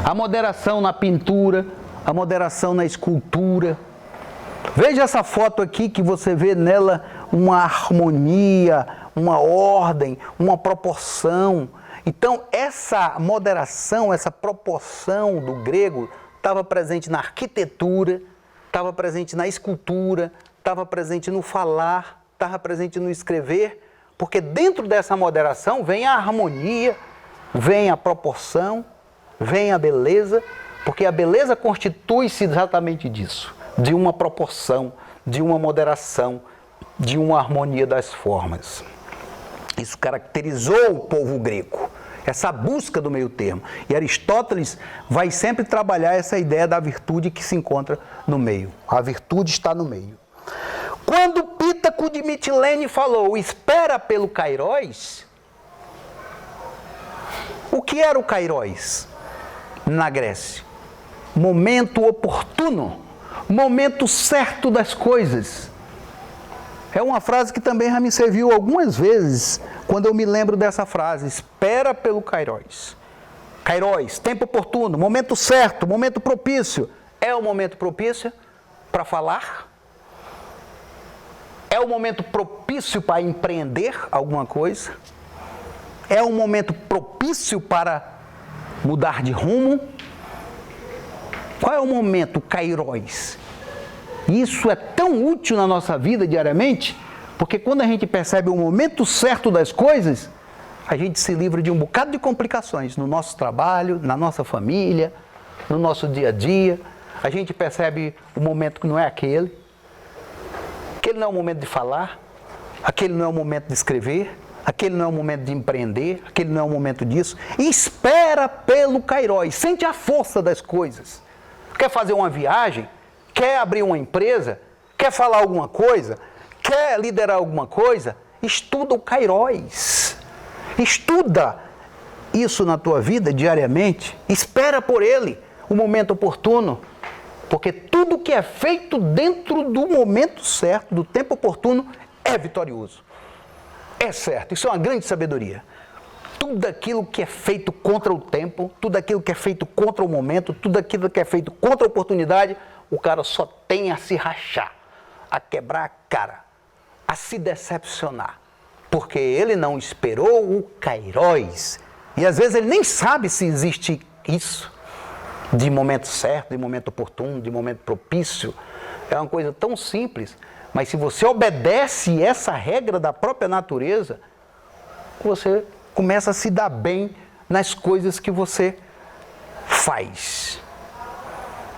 A moderação na pintura, a moderação na escultura. Veja essa foto aqui que você vê nela uma harmonia, uma ordem, uma proporção. Então, essa moderação, essa proporção do grego estava presente na arquitetura, estava presente na escultura, estava presente no falar, estava presente no escrever, porque dentro dessa moderação vem a harmonia, vem a proporção, vem a beleza, porque a beleza constitui-se exatamente disso, de uma proporção, de uma moderação, de uma harmonia das formas. Isso caracterizou o povo grego, essa busca do meio termo. E Aristóteles vai sempre trabalhar essa ideia da virtude que se encontra no meio. A virtude está no meio. Quando Pítaco de Mitilene falou, espera pelo Kairos, o que era o Kairos na Grécia? Momento oportuno, momento certo das coisas. É uma frase que também já me serviu algumas vezes, quando eu me lembro dessa frase, espera pelo Kairos. Kairos, tempo oportuno, momento certo, momento propício. É o momento propício para falar? É o momento propício para empreender alguma coisa? É um momento propício para mudar de rumo? Qual é o momento Kairos? Isso é tão útil na nossa vida diariamente, porque quando a gente percebe o momento certo das coisas, a gente se livra de um bocado de complicações no nosso trabalho, na nossa família, no nosso dia a dia. A gente percebe o momento que não é aquele. Aquele não é o momento de falar, aquele não é o momento de escrever, aquele não é o momento de empreender, aquele não é o momento disso. E espera pelo Kairos, sente a força das coisas. Quer fazer uma viagem? Quer abrir uma empresa? Quer falar alguma coisa? Quer liderar alguma coisa? Estuda o Kairos. Estuda isso na tua vida diariamente. Espera por ele, o momento oportuno. Porque tudo que é feito dentro do momento certo, do tempo oportuno, é vitorioso. É certo, isso é uma grande sabedoria. Tudo aquilo que é feito contra o tempo, tudo aquilo que é feito contra o momento, tudo aquilo que é feito contra a oportunidade, o cara só tem a se rachar, a quebrar a cara, a se decepcionar. Porque ele não esperou o Kairos. E às vezes ele nem sabe se existe isso. De momento certo, de momento oportuno, de momento propício. É uma coisa tão simples, mas se você obedece essa regra da própria natureza, você começa a se dar bem nas coisas que você faz.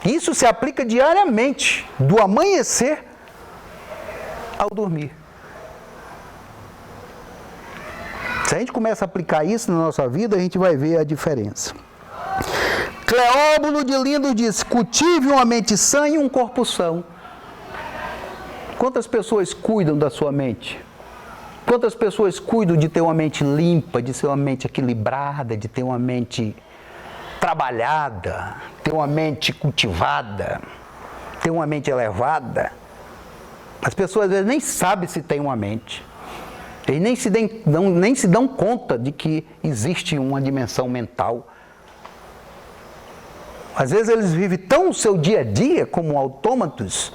Isso se aplica diariamente, do amanhecer ao dormir. Se a gente começa a aplicar isso na nossa vida, a gente vai ver a diferença. Cleóbulo de Lindo diz, cultive uma mente sã e um corpo são. Quantas pessoas cuidam da sua mente? Quantas pessoas cuidam de ter uma mente limpa, de ter uma mente equilibrada, de ter uma mente trabalhada, ter uma mente cultivada, ter uma mente elevada. As pessoas às vezes nem sabem se tem uma mente. Eles nem se dão conta de que existe uma dimensão mental. Às vezes eles vivem tão o seu dia a dia como autômatos,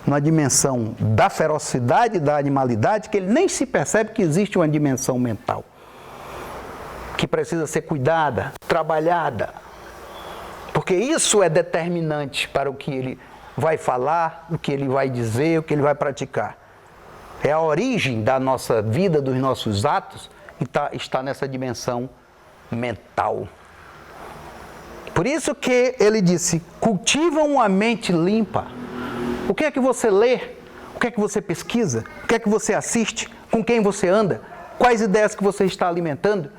numa dimensão da ferocidade, da animalidade, que ele nem se percebe que existe uma dimensão mental, que precisa ser cuidada, trabalhada, porque isso é determinante para o que ele vai falar, o que ele vai dizer, o que ele vai praticar. É a origem da nossa vida, dos nossos atos, e está nessa dimensão mental. Por isso que ele disse, cultiva uma mente limpa. O que é que você lê? O que é que você pesquisa? O que é que você assiste? Com quem você anda? Quais ideias que você está alimentando?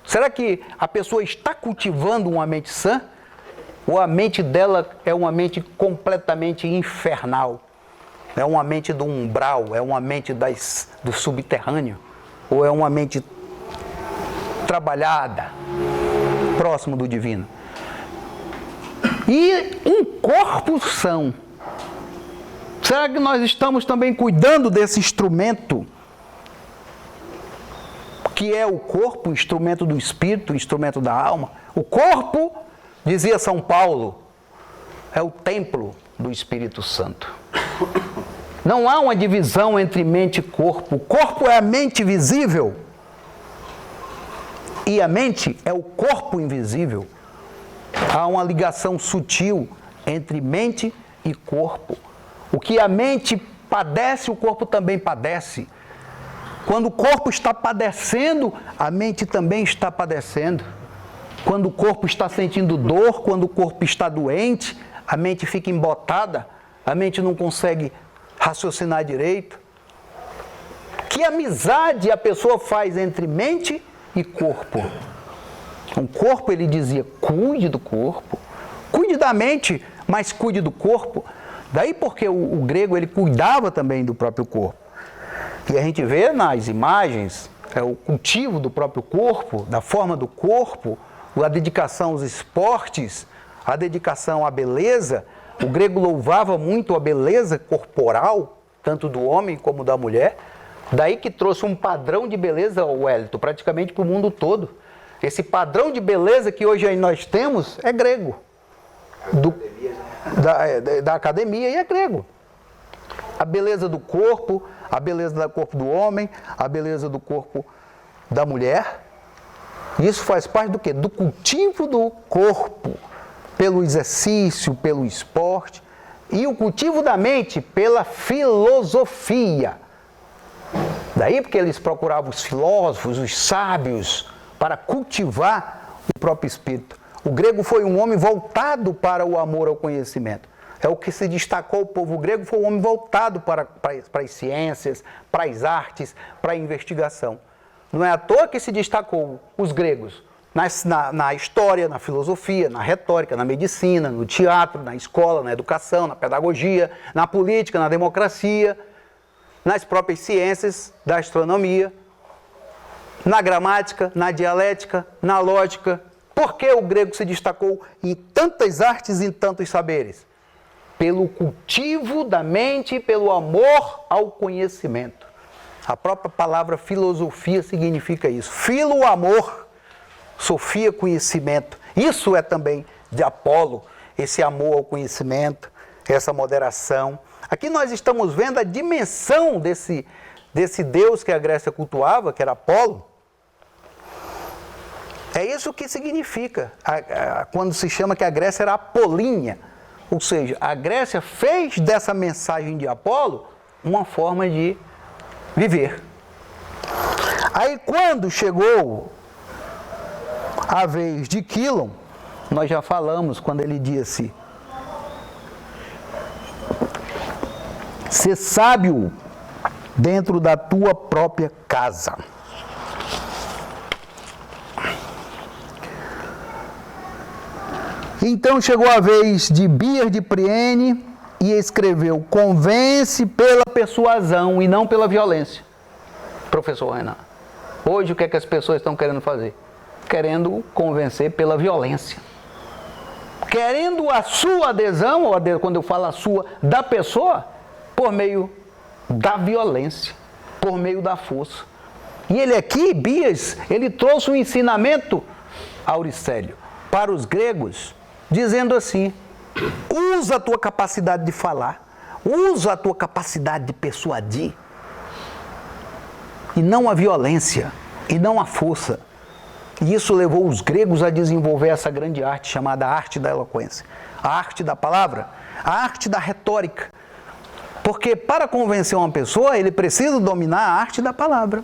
Será que a pessoa está cultivando uma mente sã? Ou a mente dela é uma mente completamente infernal? É uma mente do umbral? É uma mente do subterrâneo? Ou é uma mente trabalhada, próximo do divino? E um corpo são. Será que nós estamos também cuidando desse instrumento, que é o corpo, o instrumento do espírito, o instrumento da alma? O corpo, dizia São Paulo, é o templo do Espírito Santo. Não há uma divisão entre mente e corpo. O corpo é a mente visível e a mente é o corpo invisível. Há uma ligação sutil entre mente e corpo. O que a mente padece, o corpo também padece. Quando o corpo está padecendo, a mente também está padecendo. Quando o corpo está sentindo dor, quando o corpo está doente, a mente fica embotada, a mente não consegue raciocinar direito. Que amizade a pessoa faz entre mente e corpo? O corpo, ele dizia, cuide do corpo, cuide da mente, mas cuide do corpo. Daí porque o grego, ele cuidava também do próprio corpo. E a gente vê nas imagens, o cultivo do próprio corpo, da forma do corpo, a dedicação aos esportes, a dedicação à beleza. O grego louvava muito a beleza corporal, tanto do homem como da mulher. Daí que trouxe um padrão de beleza, Wellington, praticamente para o mundo todo. Esse padrão de beleza que hoje aí nós temos é grego. Da academia, e é grego. A beleza do corpo, a beleza do corpo do homem, a beleza do corpo da mulher. Isso faz parte do quê? Do cultivo do corpo, pelo exercício, pelo esporte, e o cultivo da mente pela filosofia. Daí porque eles procuravam os filósofos, os sábios, para cultivar o próprio espírito. O grego foi um homem voltado para o amor ao conhecimento. É o que se destacou o povo grego, foi um homem voltado para as ciências, para as artes, para a investigação. Não é à toa que se destacou os gregos na história, na filosofia, na retórica, na medicina, no teatro, na escola, na educação, na pedagogia, na política, na democracia, nas próprias ciências da astronomia, na gramática, na dialética, na lógica. Por que o grego se destacou em tantas artes e em tantos saberes? Pelo cultivo da mente e pelo amor ao conhecimento. A própria palavra filosofia significa isso. Filo, amor, sofia, conhecimento. Isso é também de Apolo, esse amor ao conhecimento, essa moderação. Aqui nós estamos vendo a dimensão desse Deus que a Grécia cultuava, que era Apolo. É isso que significa quando se chama que a Grécia era apolínea. Ou seja, a Grécia fez dessa mensagem de Apolo uma forma de viver. Aí quando chegou a vez de Quilon, nós já falamos quando ele disse: ser sábio dentro da tua própria casa. Então chegou a vez de Bias de Priene e escreveu: convence pela persuasão e não pela violência. Professor Renan, hoje o que é que as pessoas estão querendo fazer? Querendo convencer pela violência. querendo a sua adesão, ou quando eu falo a sua, da pessoa, por meio da violência, por meio da força. E ele aqui, Bias, ele trouxe um ensinamento, Auricélio, para os gregos, dizendo assim: usa a tua capacidade de falar, usa a tua capacidade de persuadir, e não a violência, e não a força. E isso levou os gregos a desenvolver essa grande arte chamada arte da eloquência, a arte da palavra, a arte da retórica. Porque para convencer uma pessoa, ele precisa dominar a arte da palavra,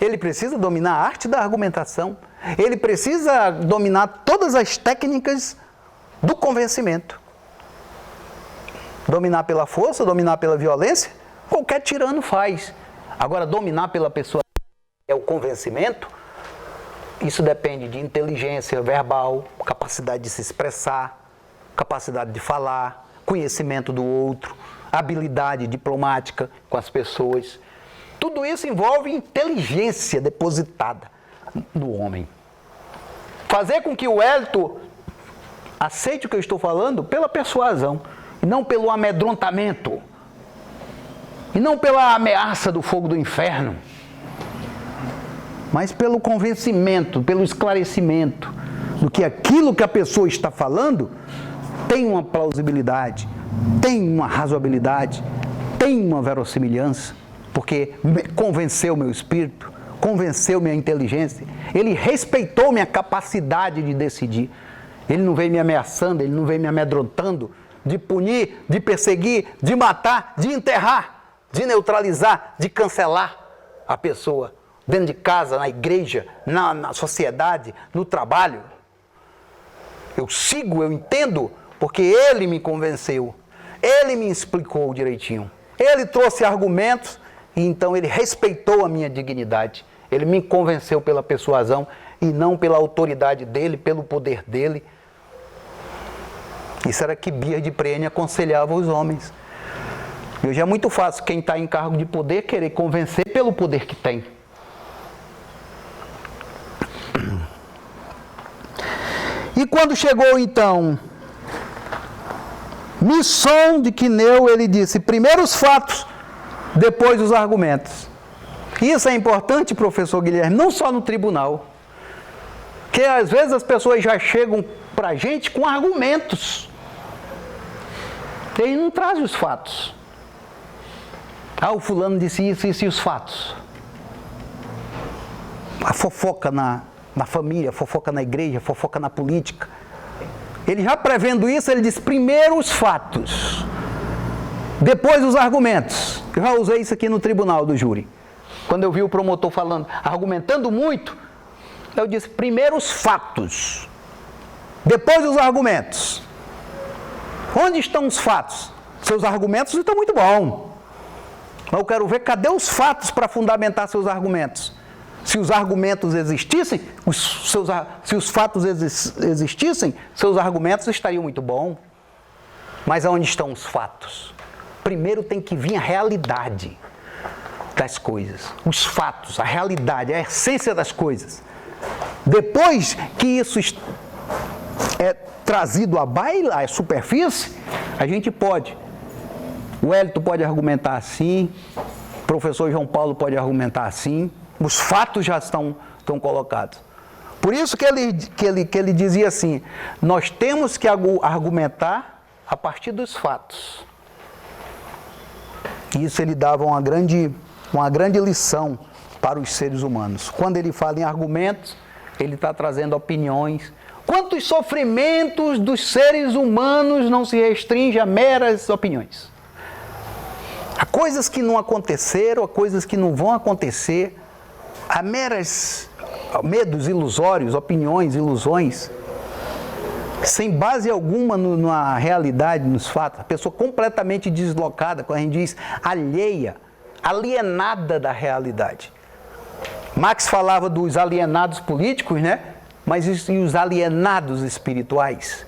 ele precisa dominar a arte da argumentação, ele precisa dominar todas as técnicas do convencimento. Dominar pela força, dominar pela violência, qualquer tirano faz. Agora, dominar pela pessoa é o convencimento. Isso depende de inteligência verbal, capacidade de se expressar, capacidade de falar, conhecimento do outro, habilidade diplomática com as pessoas. Tudo isso envolve inteligência depositada no homem. Fazer com que o Wellington aceite o que eu estou falando pela persuasão, e não pelo amedrontamento, e não pela ameaça do fogo do inferno, mas pelo convencimento, pelo esclarecimento do que aquilo que a pessoa está falando tem uma plausibilidade, tem uma razoabilidade, tem uma verossimilhança, porque convenceu meu espírito, convenceu minha inteligência, ele respeitou minha capacidade de decidir. Ele não veio me ameaçando, ele não veio me amedrontando, de punir, de perseguir, de matar, de enterrar, de neutralizar, de cancelar a pessoa. Dentro de casa, na igreja, na sociedade, no trabalho. Eu sigo, eu entendo, porque ele me convenceu. Ele me explicou direitinho. Ele trouxe argumentos e então ele respeitou a minha dignidade. Ele me convenceu pela persuasão e não pela autoridade dele, pelo poder dele. Isso era que Bias de Prene aconselhava os homens. E hoje é muito fácil quem está em cargo de poder querer convencer pelo poder que tem. E quando chegou então Misson de Quineu, ele disse: primeiro os fatos, depois os argumentos. Isso é importante, professor Guilherme, não só no tribunal. Porque às vezes as pessoas já chegam para a gente com argumentos. Eles não trazem os fatos. Ah, o fulano disse isso e os fatos. A fofoca na família, fofoca na igreja, fofoca na política. Ele já prevendo isso, ele diz primeiro os fatos, depois os argumentos. Eu já usei isso aqui no tribunal do júri. Quando eu vi o promotor falando, argumentando muito, eu disse primeiro os fatos, depois os argumentos. Onde estão os fatos? Seus argumentos estão muito bons. Mas eu quero ver cadê os fatos para fundamentar seus argumentos. Se os argumentos existissem, se os fatos existissem, seus argumentos estariam muito bons. Mas aonde estão os fatos? Primeiro tem que vir a realidade das coisas. Os fatos, a realidade, a essência das coisas. Depois que isso é trazido à baila, à superfície, a gente pode. O Wellington pode argumentar assim, o professor João Paulo pode argumentar assim. Os fatos já estão colocados. Por isso que ele dizia assim, nós temos que argumentar a partir dos fatos. E isso ele dava uma grande lição para os seres humanos. Quando ele fala em argumentos, ele está trazendo opiniões. Quantos sofrimentos dos seres humanos não se restringem a meras opiniões? Há coisas que não aconteceram, há coisas que não vão acontecer, há meras medos ilusórios, opiniões, ilusões, sem base alguma na realidade, nos fatos. A pessoa completamente deslocada, quando a gente diz alheia, alienada da realidade. Marx falava dos alienados políticos, né? Mas e os alienados espirituais?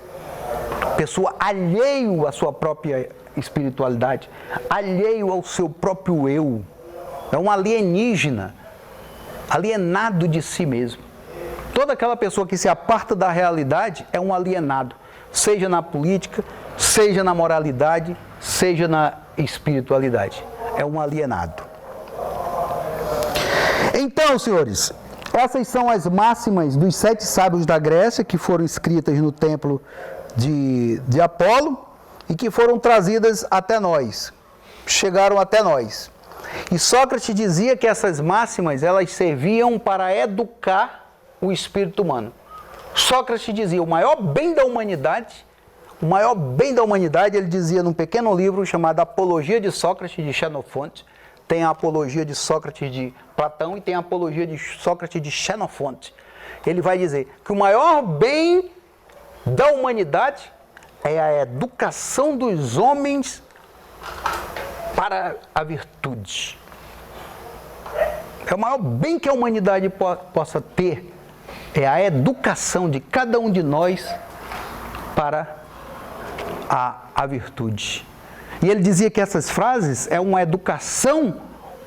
Pessoa alheio à sua própria espiritualidade, alheio ao seu próprio eu. É um alienígena, alienado de si mesmo. Toda aquela pessoa que se aparta da realidade é um alienado. seja na política, seja na moralidade, seja na espiritualidade. É um alienado. Então, senhores, essas são as máximas dos 7 sábios da Grécia que foram escritas no templo de Apolo e que foram trazidas até nós, chegaram até nós. E Sócrates dizia que essas máximas, elas serviam para educar o espírito humano. Sócrates dizia, o maior bem da humanidade, ele dizia num pequeno livro chamado Apologia de Sócrates, de Xenofonte. Tem a Apologia de Sócrates de Platão e tem a Apologia de Sócrates de Xenofonte. Ele vai dizer que o maior bem da humanidade é a educação dos homens para a virtude. É o maior bem que a humanidade possa ter, é a educação de cada um de nós para a virtude. E ele dizia que essas frases é uma educação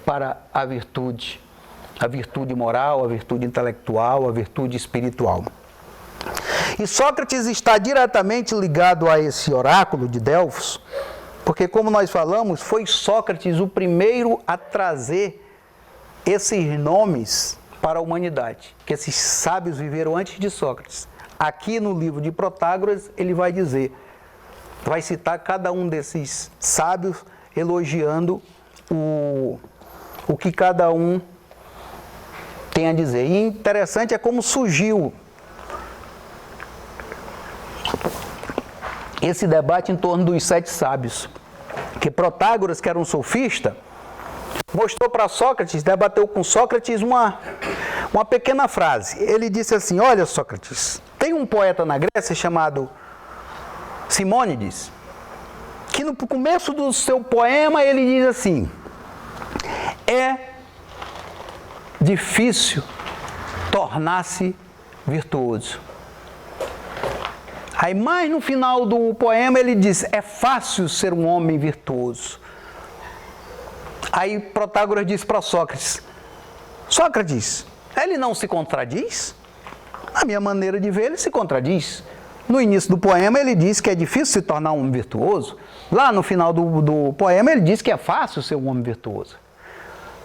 para a virtude moral, a virtude intelectual, a virtude espiritual. E Sócrates está diretamente ligado a esse oráculo de Delfos, porque, como nós falamos, foi Sócrates o primeiro a trazer esses nomes para a humanidade, que esses sábios viveram antes de Sócrates. Aqui no livro de Protágoras, ele vai dizer, vai citar cada um desses sábios elogiando o que cada um tem a dizer. E interessante é como surgiu esse debate em torno dos 7 sábios. Que Protágoras, que era um sofista, mostrou para Sócrates, debateu com Sócrates uma pequena frase. Ele disse assim, olha Sócrates, tem um poeta na Grécia chamado Simônides, que no começo do seu poema ele diz assim, é difícil tornar-se virtuoso. Aí mais no final do poema ele diz, é fácil ser um homem virtuoso. Aí Protágoras diz para Sócrates, Sócrates, ele não se contradiz? Na minha maneira de ver, ele se contradiz. No início do poema ele diz que é difícil se tornar um homem virtuoso. Lá no final do poema ele diz que é fácil ser um homem virtuoso.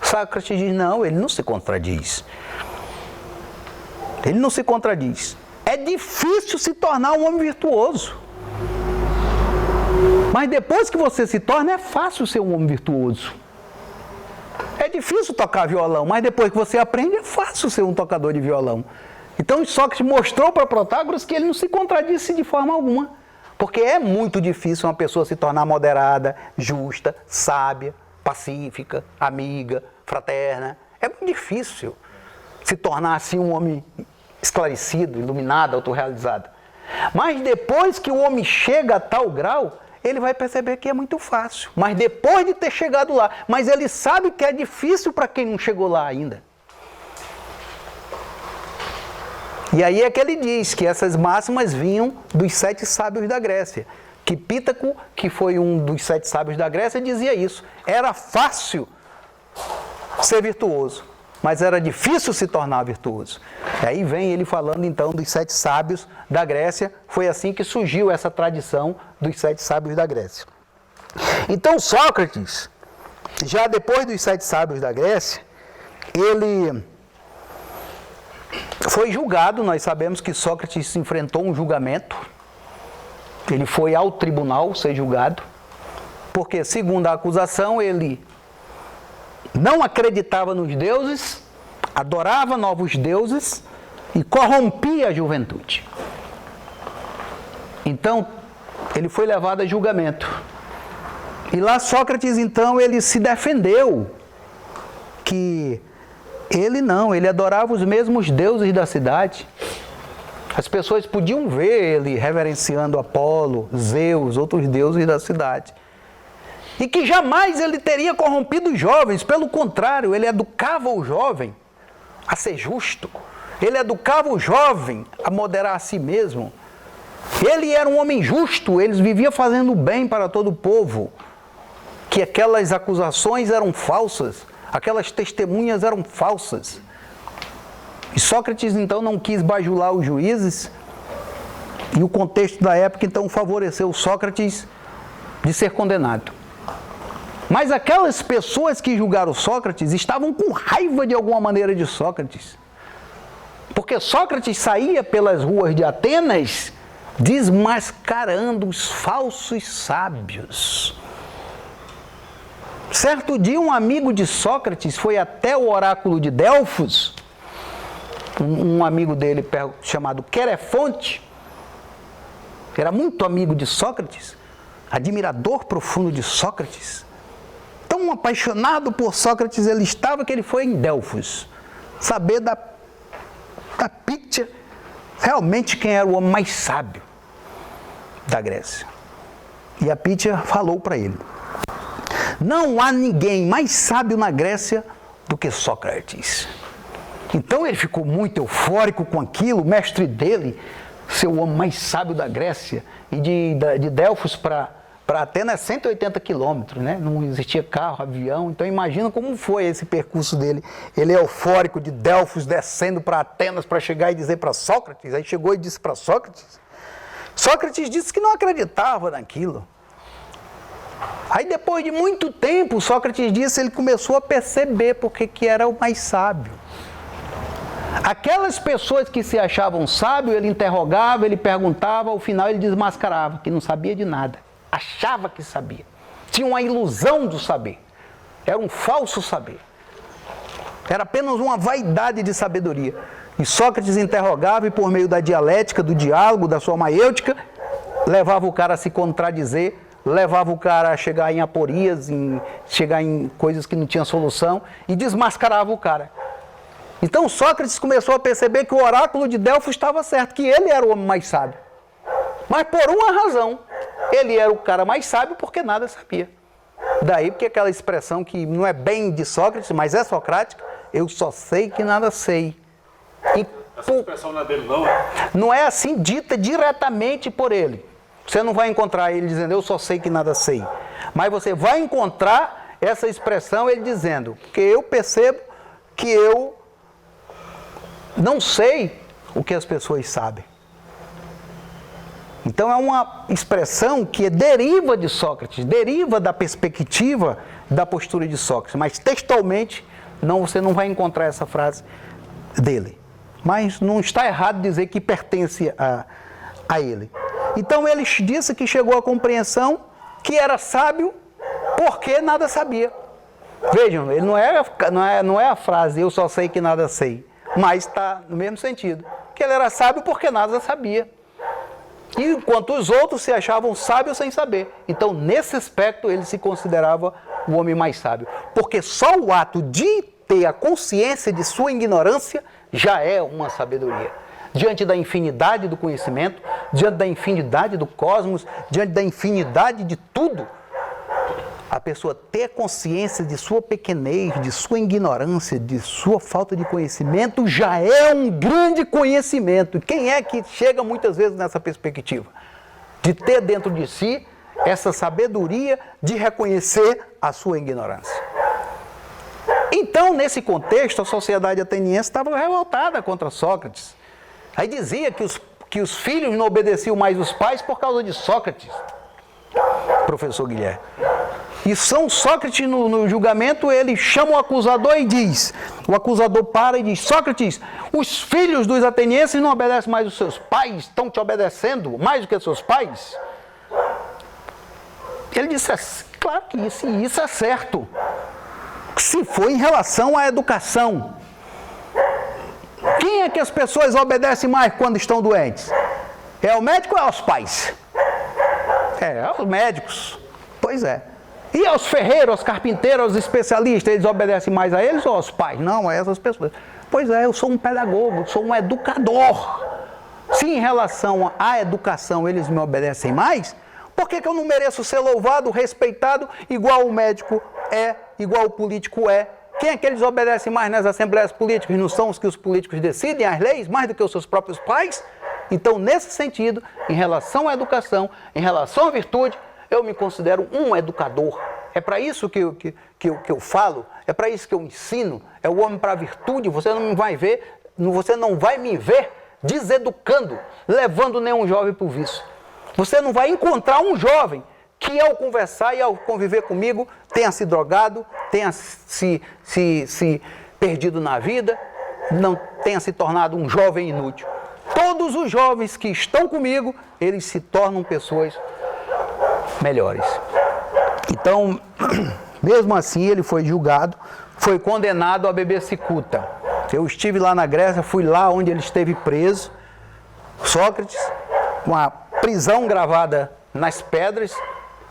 Sócrates diz, não, ele não se contradiz. Ele não se contradiz. É difícil se tornar um homem virtuoso. Mas depois que você se torna, é fácil ser um homem virtuoso. É difícil tocar violão, mas depois que você aprende, é fácil ser um tocador de violão. Então Sócrates mostrou para Protágoras que ele não se contradisse de forma alguma. Porque é muito difícil uma pessoa se tornar moderada, justa, sábia, pacífica, amiga, fraterna. É muito difícil se tornar assim um homem esclarecido, iluminado, autorrealizado. Mas depois que o homem chega a tal grau, ele vai perceber que é muito fácil. Mas depois de ter chegado lá, mas ele sabe que é difícil para quem não chegou lá ainda. E aí é que ele diz que essas máximas vinham dos 7 sábios da Grécia. Que Pítaco, que foi um dos 7 sábios da Grécia, dizia isso. Era fácil ser virtuoso, mas era difícil se tornar virtuoso. E aí vem ele falando então dos 7 sábios da Grécia. Foi assim que surgiu essa tradição dos 7 sábios da Grécia. Então Sócrates, já depois dos 7 sábios da Grécia, ele foi julgado. Nós sabemos que Sócrates enfrentou um julgamento. Ele foi ao tribunal ser julgado, porque, segundo a acusação, ele não acreditava nos deuses, adorava novos deuses e corrompia a juventude. Então, ele foi levado a julgamento. E lá Sócrates, então, ele se defendeu que ele adorava os mesmos deuses da cidade. As pessoas podiam ver ele reverenciando Apolo, Zeus, outros deuses da cidade. E que jamais ele teria corrompido os jovens, pelo contrário, ele educava o jovem a ser justo. Ele educava o jovem a moderar a si mesmo. Ele era um homem justo, ele vivia fazendo bem para todo o povo. Que aquelas acusações eram falsas, aquelas testemunhas eram falsas. E Sócrates então não quis bajular os juízes E o contexto da época, então, favoreceu Sócrates de ser condenado. Mas aquelas pessoas que julgaram Sócrates estavam com raiva de alguma maneira de Sócrates. Porque Sócrates saía pelas ruas de Atenas desmascarando os falsos sábios. Certo dia, um amigo de Sócrates foi até o oráculo de Delfos, um amigo dele chamado Querefonte, que era muito amigo de Sócrates, admirador profundo de Sócrates. Tão apaixonado por Sócrates ele estava que ele foi em Delfos saber da Pítia realmente quem era o homem mais sábio da Grécia. E a Pítia falou para ele: não há ninguém mais sábio na Grécia do que Sócrates. Então ele ficou muito eufórico com aquilo, o mestre dele, ser o homem mais sábio da Grécia, e de Delfos para Atenas 180 quilômetros, né? Não existia carro, avião, então imagina como foi esse percurso dele. Ele é eufórico de Delfos, descendo para Atenas para chegar e dizer para Sócrates. Aí chegou e disse para Sócrates. Sócrates disse que não acreditava naquilo. Aí depois de muito tempo, Sócrates disse, ele começou a perceber porque que era o mais sábio. Aquelas pessoas que se achavam sábios, ele interrogava, ele perguntava, ao final ele desmascarava, que não sabia de nada. Achava que sabia. Tinha uma ilusão do saber. Era um falso saber. Era apenas uma vaidade de sabedoria. E Sócrates interrogava e por meio da dialética, do diálogo, da sua maiêutica, levava o cara a se contradizer, levava o cara a chegar em aporias, chegar em coisas que não tinham solução e desmascarava o cara. Então Sócrates começou a perceber que o oráculo de Delfos estava certo, que ele era o homem mais sábio. Mas por uma razão, ele era o cara mais sábio porque nada sabia. Daí porque aquela expressão que não é bem de Sócrates, mas é socrática, eu só sei que nada sei. Essa expressão não é dele não, é? Não é assim dita diretamente por ele. Você não vai encontrar ele dizendo, eu só sei que nada sei. Mas você vai encontrar essa expressão ele dizendo, que eu percebo que eu não sei o que as pessoas sabem. Então é uma expressão que deriva de Sócrates, deriva da perspectiva da postura de Sócrates, mas textualmente você não vai encontrar essa frase dele. Mas não está errado dizer que pertence a ele. Então ele disse que chegou à compreensão que era sábio porque nada sabia. Vejam, ele não é a frase eu só sei que nada sei, mas está no mesmo sentido, que ele era sábio porque nada sabia. Enquanto os outros se achavam sábios sem saber. Então, nesse aspecto, ele se considerava o homem mais sábio. Porque só o ato de ter a consciência de sua ignorância já é uma sabedoria. Diante da infinidade do conhecimento, diante da infinidade do cosmos, diante da infinidade de tudo, a pessoa ter consciência de sua pequenez, de sua ignorância, de sua falta de conhecimento, já é um grande conhecimento. Quem é que chega muitas vezes nessa perspectiva? De ter dentro de si essa sabedoria de reconhecer a sua ignorância. Então, nesse contexto, a sociedade ateniense estava revoltada contra Sócrates. Aí dizia que os filhos não obedeciam mais os pais por causa de Sócrates, professor Guilherme. E São Sócrates, no julgamento, ele chama o acusador e diz, o acusador para e diz, Sócrates, os filhos dos atenienses não obedecem mais os seus pais, estão te obedecendo mais do que os seus pais? Ele disse, claro que isso é certo, se for em relação à educação. Quem é que as pessoas obedecem mais quando estão doentes? É o médico ou é aos pais? É aos médicos, pois é. E aos ferreiros, aos carpinteiros, aos especialistas, eles obedecem mais a eles ou aos pais? Não, a essas pessoas. Pois é, eu sou um pedagogo, sou um educador. Se em relação à educação eles me obedecem mais, por que eu não mereço ser louvado, respeitado, igual o médico é, igual o político é? Quem é que eles obedecem mais nas assembleias políticas? Não são os que os políticos decidem as leis, mais do que os seus próprios pais? Então, nesse sentido, em relação à educação, em relação à virtude, eu me considero um educador. É para isso que eu falo, é para isso que eu ensino, é o homem para a virtude. Você não vai me ver deseducando, levando nenhum jovem para o vício. Você não vai encontrar um jovem que ao conversar e ao conviver comigo tenha se drogado, tenha se perdido na vida, não tenha se tornado um jovem inútil. Todos os jovens que estão comigo, eles se tornam pessoas melhores. Então, mesmo assim, ele foi julgado, foi condenado a beber cicuta. Eu estive lá na Grécia, fui lá onde ele esteve preso, Sócrates, uma prisão gravada nas pedras,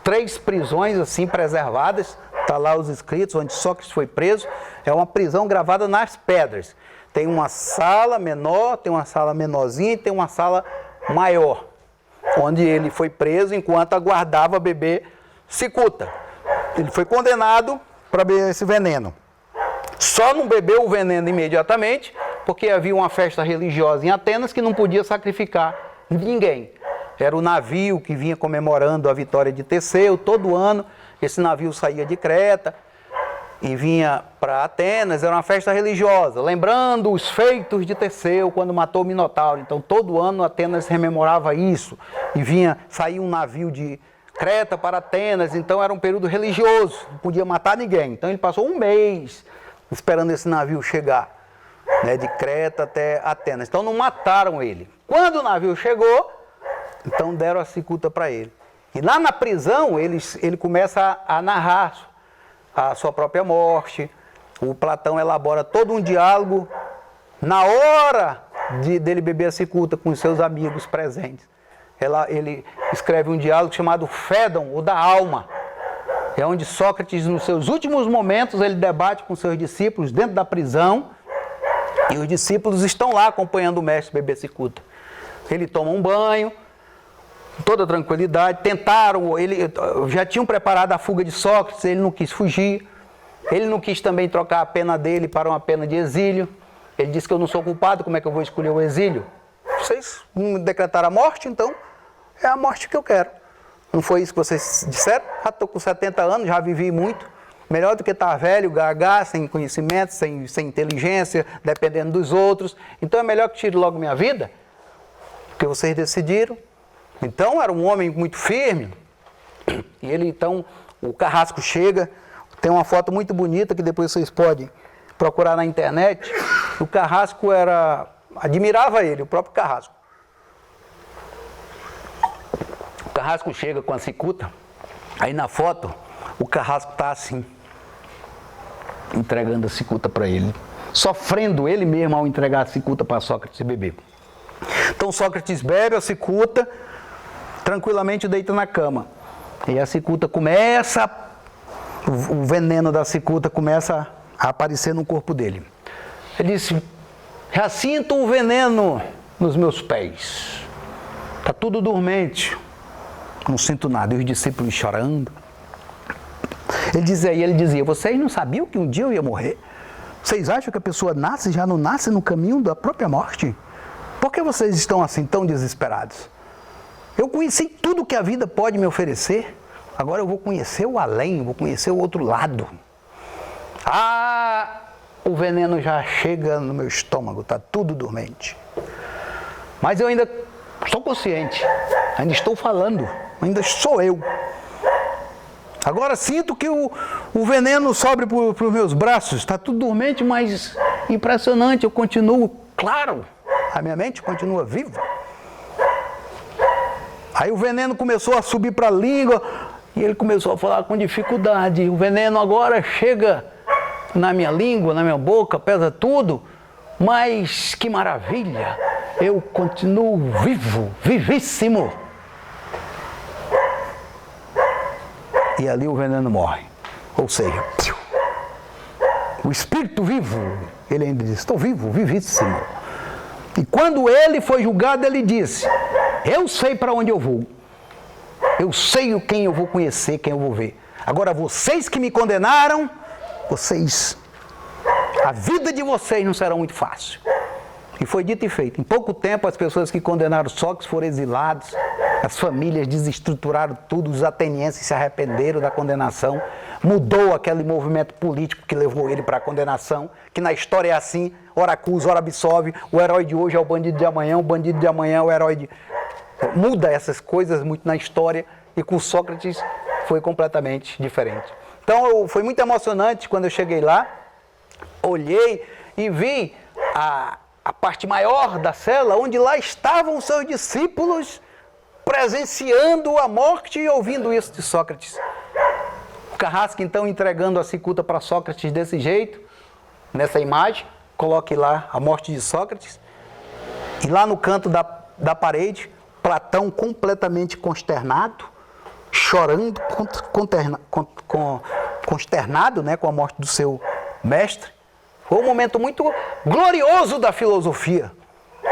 3 prisões assim preservadas, está lá os escritos onde Sócrates foi preso, é uma prisão gravada nas pedras. Tem uma sala menor, tem uma sala menorzinha e tem uma sala maior, onde ele foi preso enquanto aguardava beber cicuta. Ele foi condenado para beber esse veneno. Só não bebeu o veneno imediatamente, porque havia uma festa religiosa em Atenas que não podia sacrificar ninguém. Era o navio que vinha comemorando a vitória de Teseu. Todo ano esse navio saía de Creta e vinha para Atenas. Era uma festa religiosa, lembrando os feitos de Teseu quando matou o Minotauro. Então todo ano Atenas rememorava isso e saía um navio de Creta para Atenas. Então era um período religioso, não podia matar ninguém. Então ele passou um mês esperando esse navio chegar, né, de Creta até Atenas. Então não mataram ele. Quando o navio chegou, então deram a cicuta para ele. E lá na prisão ele começa a narrar a sua própria morte. O Platão elabora todo um diálogo na hora dele beber a cicuta com os seus amigos presentes. Ele escreve um diálogo chamado Fédon, o da alma. É onde Sócrates, nos seus últimos momentos, ele debate com seus discípulos dentro da prisão. E os discípulos estão lá acompanhando o mestre beber cicuta. Ele toma um banho, com toda tranquilidade. Já tinham preparado a fuga de Sócrates, ele não quis fugir. Ele não quis também trocar a pena dele para uma pena de exílio. Ele disse que eu não sou culpado, como é que eu vou escolher o exílio? Vocês me decretaram a morte, então é a morte que eu quero. Não foi isso que vocês disseram? Já estou com 70 anos, já vivi muito. Melhor do que estar velho, gaga, sem conhecimento, sem inteligência, dependendo dos outros. Então é melhor que tire logo minha vida, porque vocês decidiram. Então era um homem muito firme. E então, o carrasco chega, tem uma foto muito bonita que depois vocês podem procurar na internet. O carrasco admirava ele, o próprio carrasco. O carrasco chega com a cicuta, aí na foto o carrasco está assim, entregando a cicuta para ele, sofrendo ele mesmo ao entregar a cicuta para Sócrates beber. Então Sócrates bebe a cicuta, tranquilamente deita na cama, e a cicuta começa, o veneno da cicuta começa a aparecer no corpo dele. Ele disse: já sinto um veneno nos meus pés, está tudo dormente, não sinto nada. E os discípulos chorando. Ele dizia, vocês não sabiam que um dia eu ia morrer? Vocês acham que a pessoa já não nasce no caminho da própria morte? Por que vocês estão assim tão desesperados? Eu conheci tudo que a vida pode me oferecer, agora eu vou conhecer o além, vou conhecer o outro lado. O veneno já chega no meu estômago, está tudo dormente. Mas eu ainda estou consciente, ainda estou falando, ainda sou eu. Agora sinto que o veneno sobe para os meus braços, está tudo dormente, mas impressionante, eu continuo claro, a minha mente continua viva. Aí o veneno começou a subir para a língua e ele começou a falar com dificuldade. O veneno agora chega na minha língua, na minha boca, pesa tudo, mas que maravilha, eu continuo vivo, vivíssimo. E ali o veneno morre. Ou seja, o espírito vivo, ele ainda diz, estou vivo, vivíssimo. E quando ele foi julgado, ele disse, eu sei para onde eu vou. Eu sei quem eu vou conhecer, quem eu vou ver. Agora vocês que me condenaram, a vida de vocês não será muito fácil. E foi dito e feito. Em pouco tempo, as pessoas que condenaram Sócrates foram exiladas, As famílias desestruturaram tudo, os atenienses se arrependeram da condenação, mudou aquele movimento político que levou ele para a condenação, que na história é assim, ora acusa, ora absolve, o herói de hoje é o bandido de amanhã, o bandido de amanhã é o herói de... Muda essas coisas muito na história, e com Sócrates foi completamente diferente. Então foi muito emocionante quando eu cheguei lá, olhei e vi a parte maior da cela, onde lá estavam os seus discípulos presenciando a morte e ouvindo isso de Sócrates. O Carrasco, então, entregando a cicuta para Sócrates desse jeito, nessa imagem, coloque lá a morte de Sócrates, e lá no canto da parede, Platão completamente consternado, chorando, consternado, né, com a morte do seu mestre. Foi um momento muito glorioso da filosofia,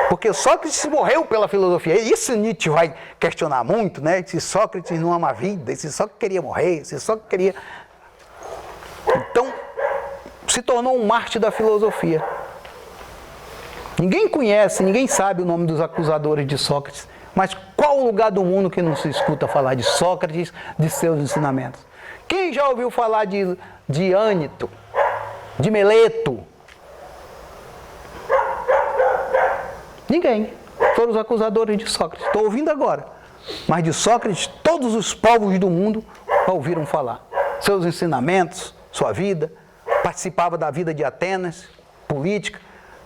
porque Sócrates morreu pela filosofia. E isso Nietzsche vai questionar muito, né? Se Sócrates não ama a vida, se Sócrates queria morrer, se Sócrates queria... Então, se tornou um mártir da filosofia. Ninguém conhece, ninguém sabe o nome dos acusadores de Sócrates, mas qual o lugar do mundo que não se escuta falar de Sócrates, de seus ensinamentos? Quem já ouviu falar de Ânito, de Meleto? Ninguém. Foram os acusadores de Sócrates. Estou ouvindo agora. Mas de Sócrates, todos os povos do mundo ouviram falar. Seus ensinamentos, sua vida, participava da vida de Atenas, política,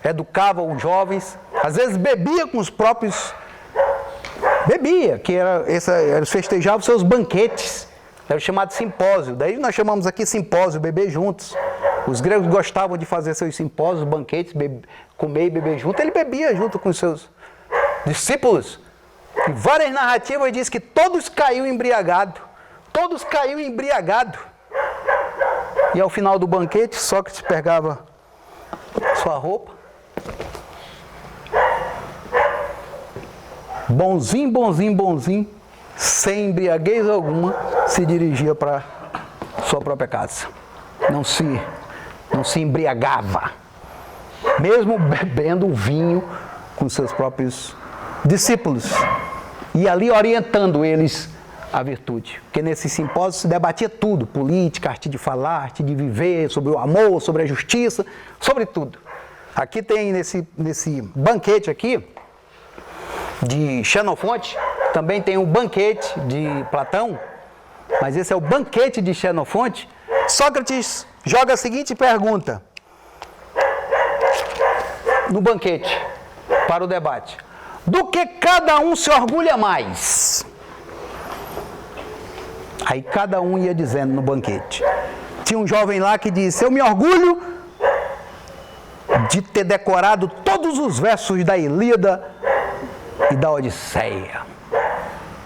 educava os jovens, às vezes bebia com os próprios... Bebia, que eles festejavam seus banquetes, era o chamado simpósio. Daí nós chamamos aqui simpósio, beber juntos. Os gregos gostavam de fazer seus simpósios, banquetes, comer e beber junto. Ele bebia junto com os seus discípulos. E várias narrativas dizem que todos caíram embriagados. Todos caíram embriagados. E ao final do banquete, Sócrates pegava sua roupa, bonzinho, sem embriaguez alguma, se dirigia para sua própria casa. Não se embriagava, mesmo bebendo vinho com seus próprios discípulos, e ali orientando eles à virtude. Porque nesse simpósio se debatia tudo, política, arte de falar, arte de viver, sobre o amor, sobre a justiça, sobre tudo. Aqui tem nesse banquete aqui, de Xenofonte, também tem um banquete de Platão, mas esse é o banquete de Xenofonte. Sócrates joga a seguinte pergunta no banquete, para o debate: do que cada um se orgulha mais? Aí cada um ia dizendo no banquete. Tinha um jovem lá que disse: eu me orgulho de ter decorado todos os versos da Ilíada e da Odisseia.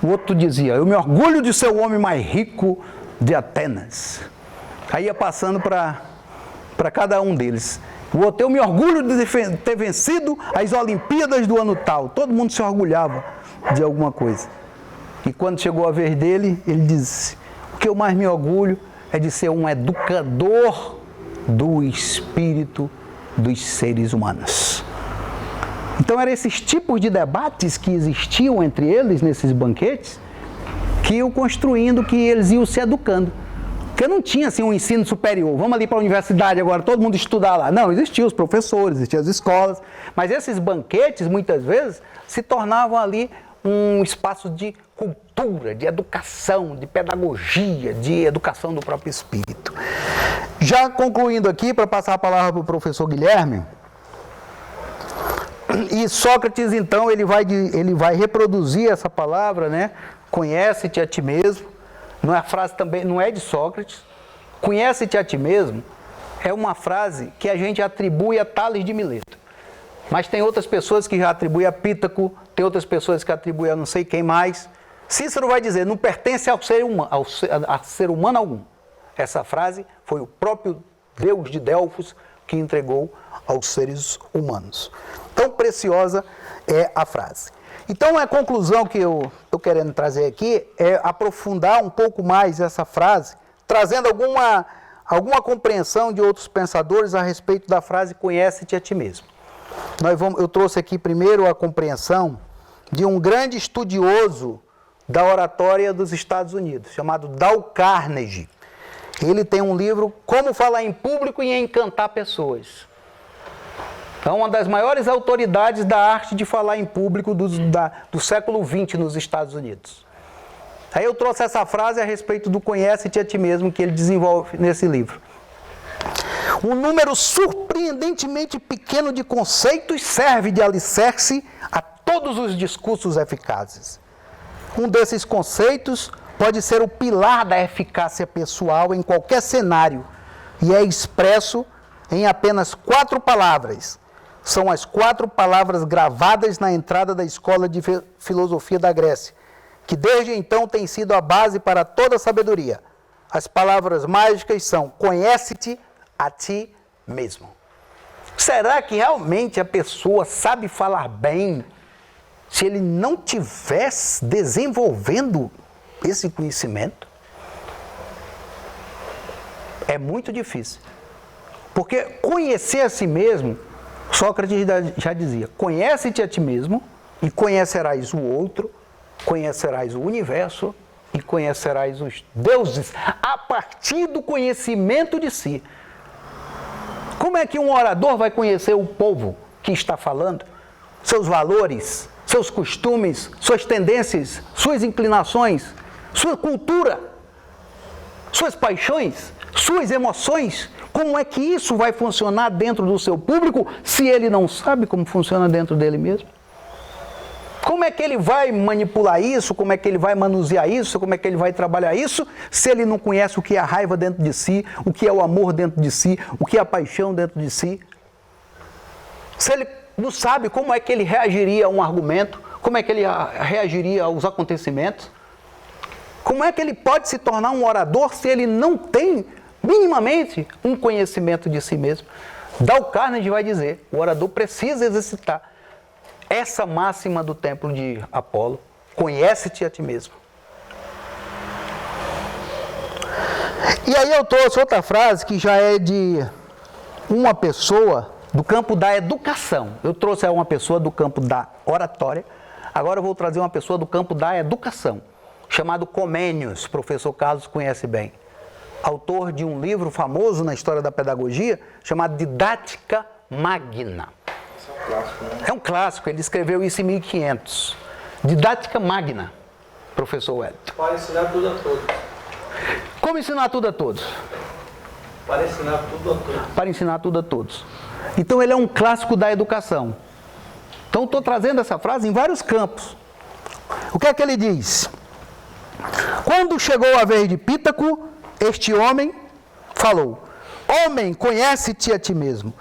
O outro dizia: eu me orgulho de ser o homem mais rico de Atenas. Aí ia passando para cada um deles. O outro: eu me orgulho de ter vencido as Olimpíadas do ano tal. Todo mundo se orgulhava de alguma coisa. E quando chegou a vez dele, ele disse: o que eu mais me orgulho é de ser um educador do espírito dos seres humanos. Então eram esses tipos de debates que existiam entre eles nesses banquetes, que iam construindo, que eles iam se educando. Porque não tinha assim um ensino superior, vamos ali para a universidade agora, todo mundo estudar lá. Não, existiam os professores, existiam as escolas, mas esses banquetes, muitas vezes, se tornavam ali um espaço de cultura, de educação, de pedagogia, de educação do próprio espírito. Já concluindo aqui, para passar a palavra para o professor Guilherme, e Sócrates, então, ele vai reproduzir essa palavra, né? Conhece-te a ti mesmo. Não é a frase também, não é de Sócrates. Conhece-te a ti mesmo é uma frase que a gente atribui a Tales de Mileto. Mas tem outras pessoas que já atribuem a Pítaco, tem outras pessoas que atribuem a não sei quem mais. Cícero vai dizer: não pertence ao ser humano, a ser humano algum. Essa frase foi o próprio Deus de Delfos que entregou aos seres humanos. Tão preciosa é a frase. Então, a conclusão que eu estou querendo trazer aqui é aprofundar um pouco mais essa frase, trazendo alguma compreensão de outros pensadores a respeito da frase conhece-te a ti mesmo. Eu trouxe aqui primeiro a compreensão de um grande estudioso da oratória dos Estados Unidos, chamado Dale Carnegie. Ele tem um livro, Como Falar em Público e Encantar Pessoas. É uma das maiores autoridades da arte de falar em público do século XX nos Estados Unidos. Aí eu trouxe essa frase a respeito do conhece-te a ti mesmo que ele desenvolve nesse livro. Um número surpreendentemente pequeno de conceitos serve de alicerce a todos os discursos eficazes. Um desses conceitos pode ser o pilar da eficácia pessoal em qualquer cenário e é expresso em apenas 4 palavras. São as 4 palavras gravadas na entrada da escola de filosofia da Grécia, que desde então tem sido a base para toda a sabedoria. As palavras mágicas são: conhece-te a ti mesmo. Será que realmente a pessoa sabe falar bem se ele não estiver desenvolvendo esse conhecimento? É muito difícil. Porque conhecer a si mesmo, Sócrates já dizia: conhece-te a ti mesmo e conhecerás o outro, conhecerás o universo e conhecerás os deuses a partir do conhecimento de si. Como é que um orador vai conhecer o povo que está falando? Seus valores, seus costumes, suas tendências, suas inclinações, sua cultura, suas paixões, suas emoções? Como é que isso vai funcionar dentro do seu público se ele não sabe como funciona dentro dele mesmo? Como é que ele vai manipular isso? Como é que ele vai manusear isso? Como é que ele vai trabalhar isso se ele não conhece o que é a raiva dentro de si, o que é o amor dentro de si, o que é a paixão dentro de si? Se ele não sabe como é que ele reagiria a um argumento, como é que ele reagiria aos acontecimentos? Como é que ele pode se tornar um orador se ele não tem minimamente um conhecimento de si mesmo? Dale Carnegie vai dizer: o orador precisa exercitar essa máxima do templo de Apolo: conhece-te a ti mesmo. E aí eu trouxe outra frase que já é de uma pessoa do campo da educação. Eu trouxe uma pessoa do campo da oratória, agora eu vou trazer uma pessoa do campo da educação, chamado Comênios. Professor Carlos conhece bem. Autor de um livro famoso na história da pedagogia, chamado Didática Magna. Isso é um clássico, né? É um clássico, ele escreveu isso em 1500. Didática Magna, professor Wellington. Para ensinar tudo a todos. Como ensinar tudo a todos? Para ensinar tudo a todos. Para ensinar tudo a todos. Então ele é um clássico da educação. Então estou trazendo essa frase em vários campos. O que é que ele diz? Quando chegou a vez de Pítaco, este homem falou: homem, conhece-te a ti mesmo.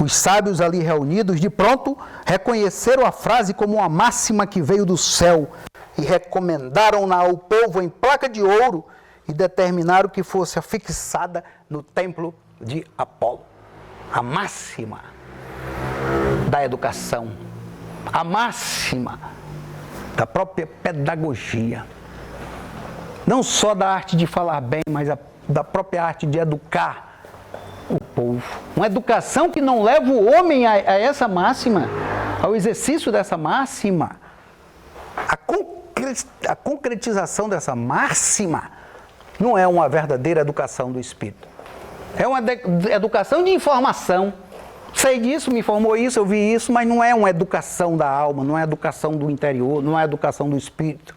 Os sábios ali reunidos, de pronto, reconheceram a frase como uma máxima que veio do céu e recomendaram-na ao povo em placa de ouro e determinaram que fosse afixada no templo de Apolo. A máxima da educação, a máxima da própria pedagogia. Não só da arte de falar bem, mas da própria arte de educar o povo. Uma educação que não leva o homem a essa máxima, ao exercício dessa máxima. A concretização dessa máxima não é uma verdadeira educação do espírito. É uma educação de informação. Sei disso, me informou isso, eu vi isso, mas não é uma educação da alma, não é educação do interior, não é educação do espírito.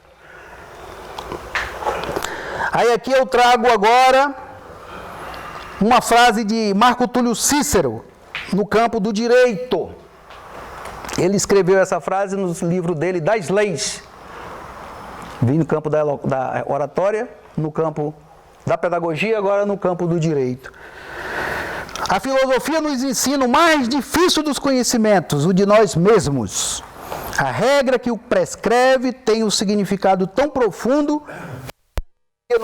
Aí aqui eu trago agora uma frase de Marco Túlio Cícero, no campo do direito. Ele escreveu essa frase no livro dele, Das Leis. Vim no campo da oratória, no campo da pedagogia, agora no campo do direito. A filosofia nos ensina o mais difícil dos conhecimentos, o de nós mesmos. A regra que o prescreve tem um significado tão profundo que não é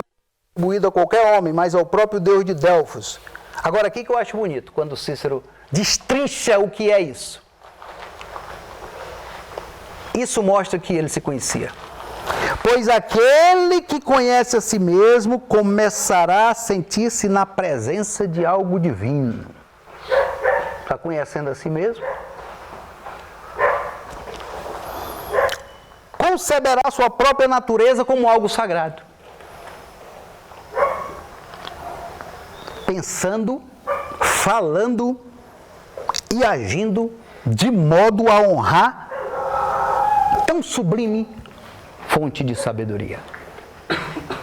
atribuído a qualquer homem, mas ao próprio Deus de Delfos. Agora, aqui que eu acho bonito, quando Cícero destrincha o que é isso. Isso mostra que ele se conhecia. Pois aquele que conhece a si mesmo começará a sentir-se na presença de algo divino. Está conhecendo a si mesmo? Com conceberá sua própria natureza como algo sagrado. Pensando, falando e agindo de modo a honrar tão sublime fonte de sabedoria.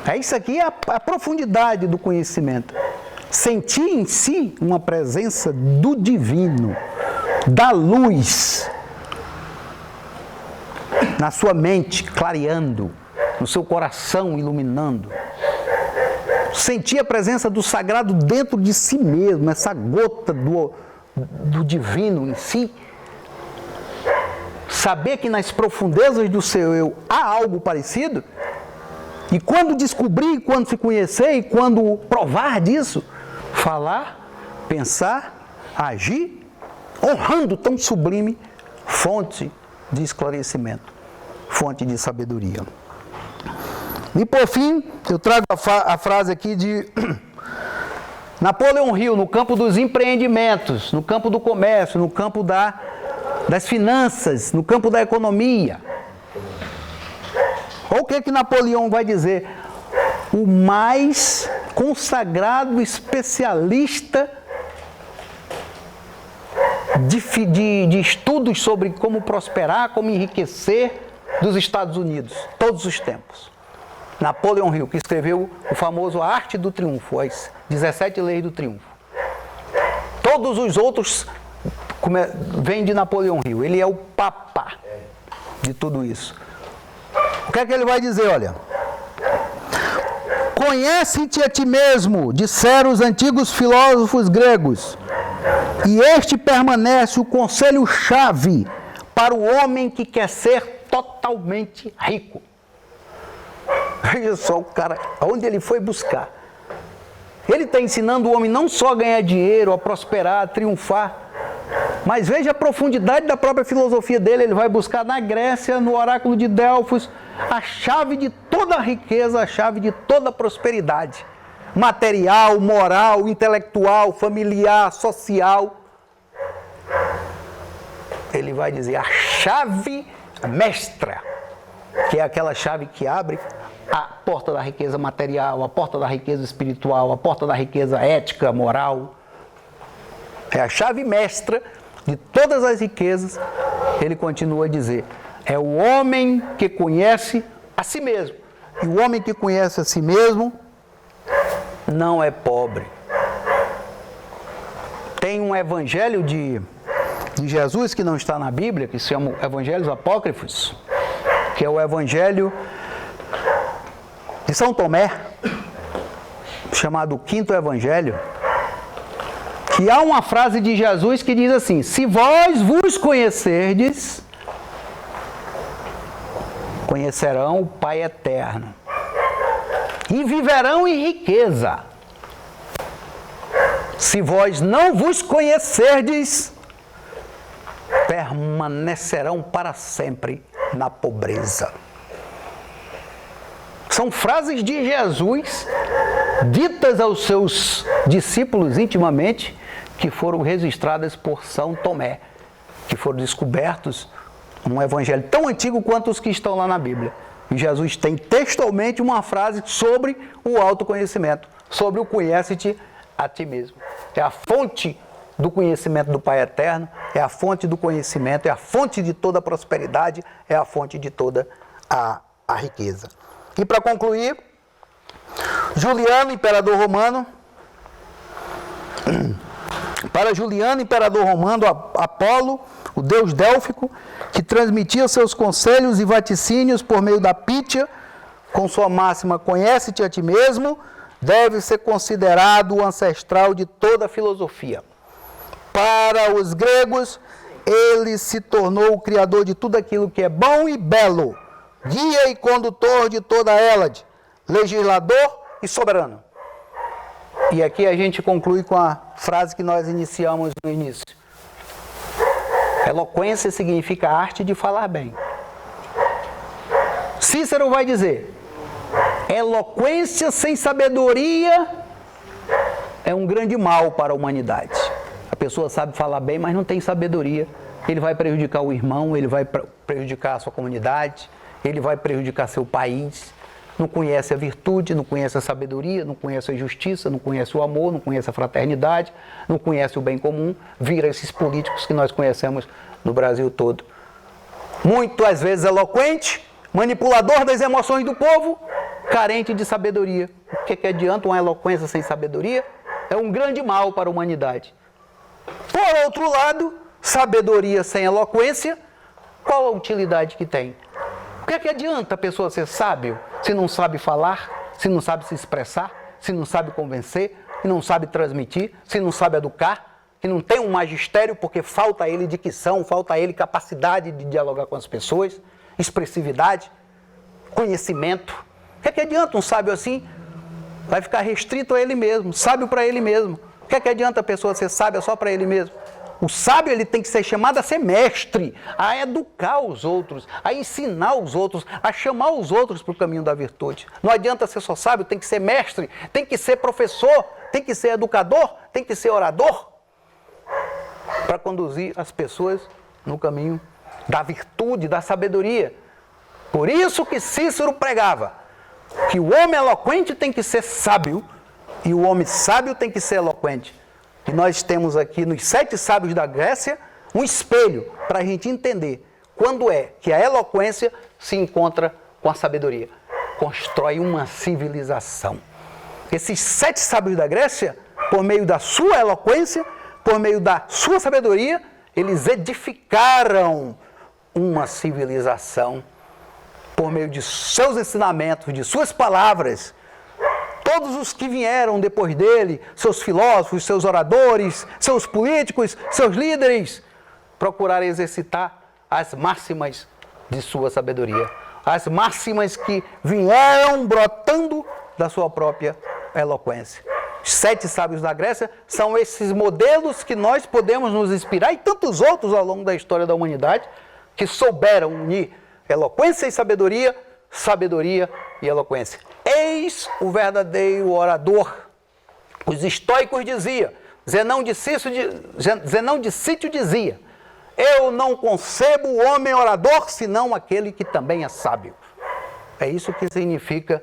É isso aqui, a profundidade do conhecimento. Sentir em si uma presença do divino, da luz, na sua mente clareando, no seu coração iluminando. Sentir a presença do sagrado dentro de si mesmo, essa gota do divino em si. Saber que nas profundezas do seu eu há algo parecido. E quando descobrir, quando se conhecer e quando provar disso, falar, pensar, agir, honrando tão sublime fonte de esclarecimento, fonte de sabedoria. E por fim, eu trago a frase aqui de Napoleão Hill, no campo dos empreendimentos, no campo do comércio, no campo das finanças, no campo da economia. Olha o que Napoleão vai dizer? O mais consagrado especialista de estudos sobre como prosperar, como enriquecer dos Estados Unidos, todos os tempos. Napoleão Hill, que escreveu o famoso A Arte do Triunfo, as 17 Leis do Triunfo. Todos os outros vêm de Napoleão Hill. Ele é o papá de tudo isso. O que é que ele vai dizer? Olha, conhece-te a ti mesmo, disseram os antigos filósofos gregos, e este permanece o conselho-chave para o homem que quer ser totalmente rico. Veja só o cara, aonde ele foi buscar. Ele está ensinando o homem não só a ganhar dinheiro, a prosperar, a triunfar, mas veja a profundidade da própria filosofia dele. Ele vai buscar na Grécia, no oráculo de Delfos, a chave de toda a riqueza, a chave de toda a prosperidade. Material, moral, intelectual, familiar, social. Ele vai dizer a chave mestra, que é aquela chave que abre a porta da riqueza material, a porta da riqueza espiritual, a porta da riqueza ética, moral. É a chave mestra de todas as riquezas. Ele continua a dizer, é o homem que conhece a si mesmo. E o homem que conhece a si mesmo não é pobre. Tem um evangelho de Jesus que não está na Bíblia, que se chama Evangelhos Apócrifos, que é o evangelho de São Tomé, chamado Quinto Evangelho, que há uma frase de Jesus que diz assim, se vós vos conhecerdes, conhecerão o Pai Eterno, e viverão em riqueza. Se vós não vos conhecerdes, permanecerão para sempre na pobreza. São frases de Jesus, ditas aos seus discípulos intimamente, que foram registradas por São Tomé, que foram descobertos num evangelho tão antigo quanto os que estão lá na Bíblia. E Jesus tem textualmente uma frase sobre o autoconhecimento, sobre o conhece-te a ti mesmo. É a fonte do conhecimento do Pai Eterno, é a fonte do conhecimento, é a fonte de toda a prosperidade, é a fonte de toda a riqueza. E para concluir, Juliano, imperador romano, para Juliano, imperador romano, Apolo, o deus délfico, que transmitia seus conselhos e vaticínios por meio da Pítia, com sua máxima, conhece-te a ti mesmo, deve ser considerado o ancestral de toda a filosofia. Para os gregos, ele se tornou o criador de tudo aquilo que é bom e belo, guia e condutor de toda a Hélade, legislador e soberano. E aqui a gente conclui com a frase que nós iniciamos no início. Eloquência significa a arte de falar bem. Cícero vai dizer, eloquência sem sabedoria é um grande mal para a humanidade. A pessoa sabe falar bem, mas não tem sabedoria. Ele vai prejudicar o irmão, ele vai prejudicar a sua comunidade, ele vai prejudicar seu país. Não conhece a virtude, não conhece a sabedoria, não conhece a justiça, não conhece o amor, não conhece a fraternidade, não conhece o bem comum, vira esses políticos que nós conhecemos no Brasil todo. Muito, às vezes, eloquente, manipulador das emoções do povo, carente de sabedoria. O que adianta uma eloquência sem sabedoria? É um grande mal para a humanidade. Por outro lado, sabedoria sem eloquência, qual a utilidade que tem? O que adianta a pessoa ser sábio se não sabe falar, se não sabe se expressar, se não sabe convencer, se não sabe transmitir, se não sabe educar, se não tem um magistério porque falta a ele dicção, falta a ele capacidade de dialogar com as pessoas, expressividade, conhecimento. O que adianta um sábio assim? Vai ficar restrito a ele mesmo, sábio para ele mesmo. O que adianta a pessoa ser sábia só para ele mesmo? O sábio, ele tem que ser chamado a ser mestre, a educar os outros, a ensinar os outros, a chamar os outros para o caminho da virtude. Não adianta ser só sábio, tem que ser mestre, tem que ser professor, tem que ser educador, tem que ser orador, para conduzir as pessoas no caminho da virtude, da sabedoria. Por isso que Cícero pregava que o homem eloquente tem que ser sábio e o homem sábio tem que ser eloquente. E nós temos aqui nos 7 sábios da Grécia um espelho para a gente entender quando é que a eloquência se encontra com a sabedoria. Constrói uma civilização. Esses 7 sábios da Grécia, por meio da sua eloquência, por meio da sua sabedoria, eles edificaram uma civilização. Por meio de seus ensinamentos, de suas palavras. Todos os que vieram depois dele, seus filósofos, seus oradores, seus políticos, seus líderes, procuraram exercitar as máximas de sua sabedoria. As máximas que vieram brotando da sua própria eloquência. Os 7 sábios da Grécia são esses modelos que nós podemos nos inspirar e tantos outros ao longo da história da humanidade que souberam unir eloquência e sabedoria, sabedoria e eloquência. Eis o verdadeiro orador. Os estoicos diziam, Zenão de Sítio dizia, eu não concebo o homem orador, senão aquele que também é sábio. É isso que significa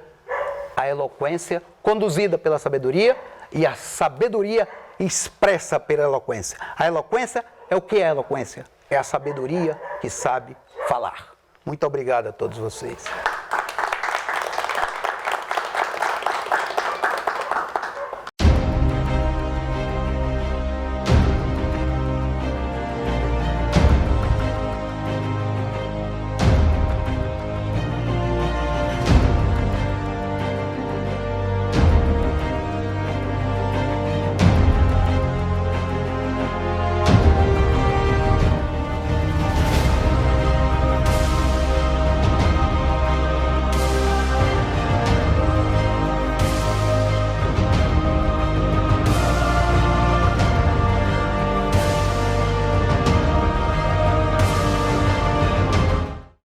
a eloquência conduzida pela sabedoria e a sabedoria expressa pela eloquência. A eloquência é o que é a eloquência? É a sabedoria que sabe falar. Muito obrigado a todos vocês.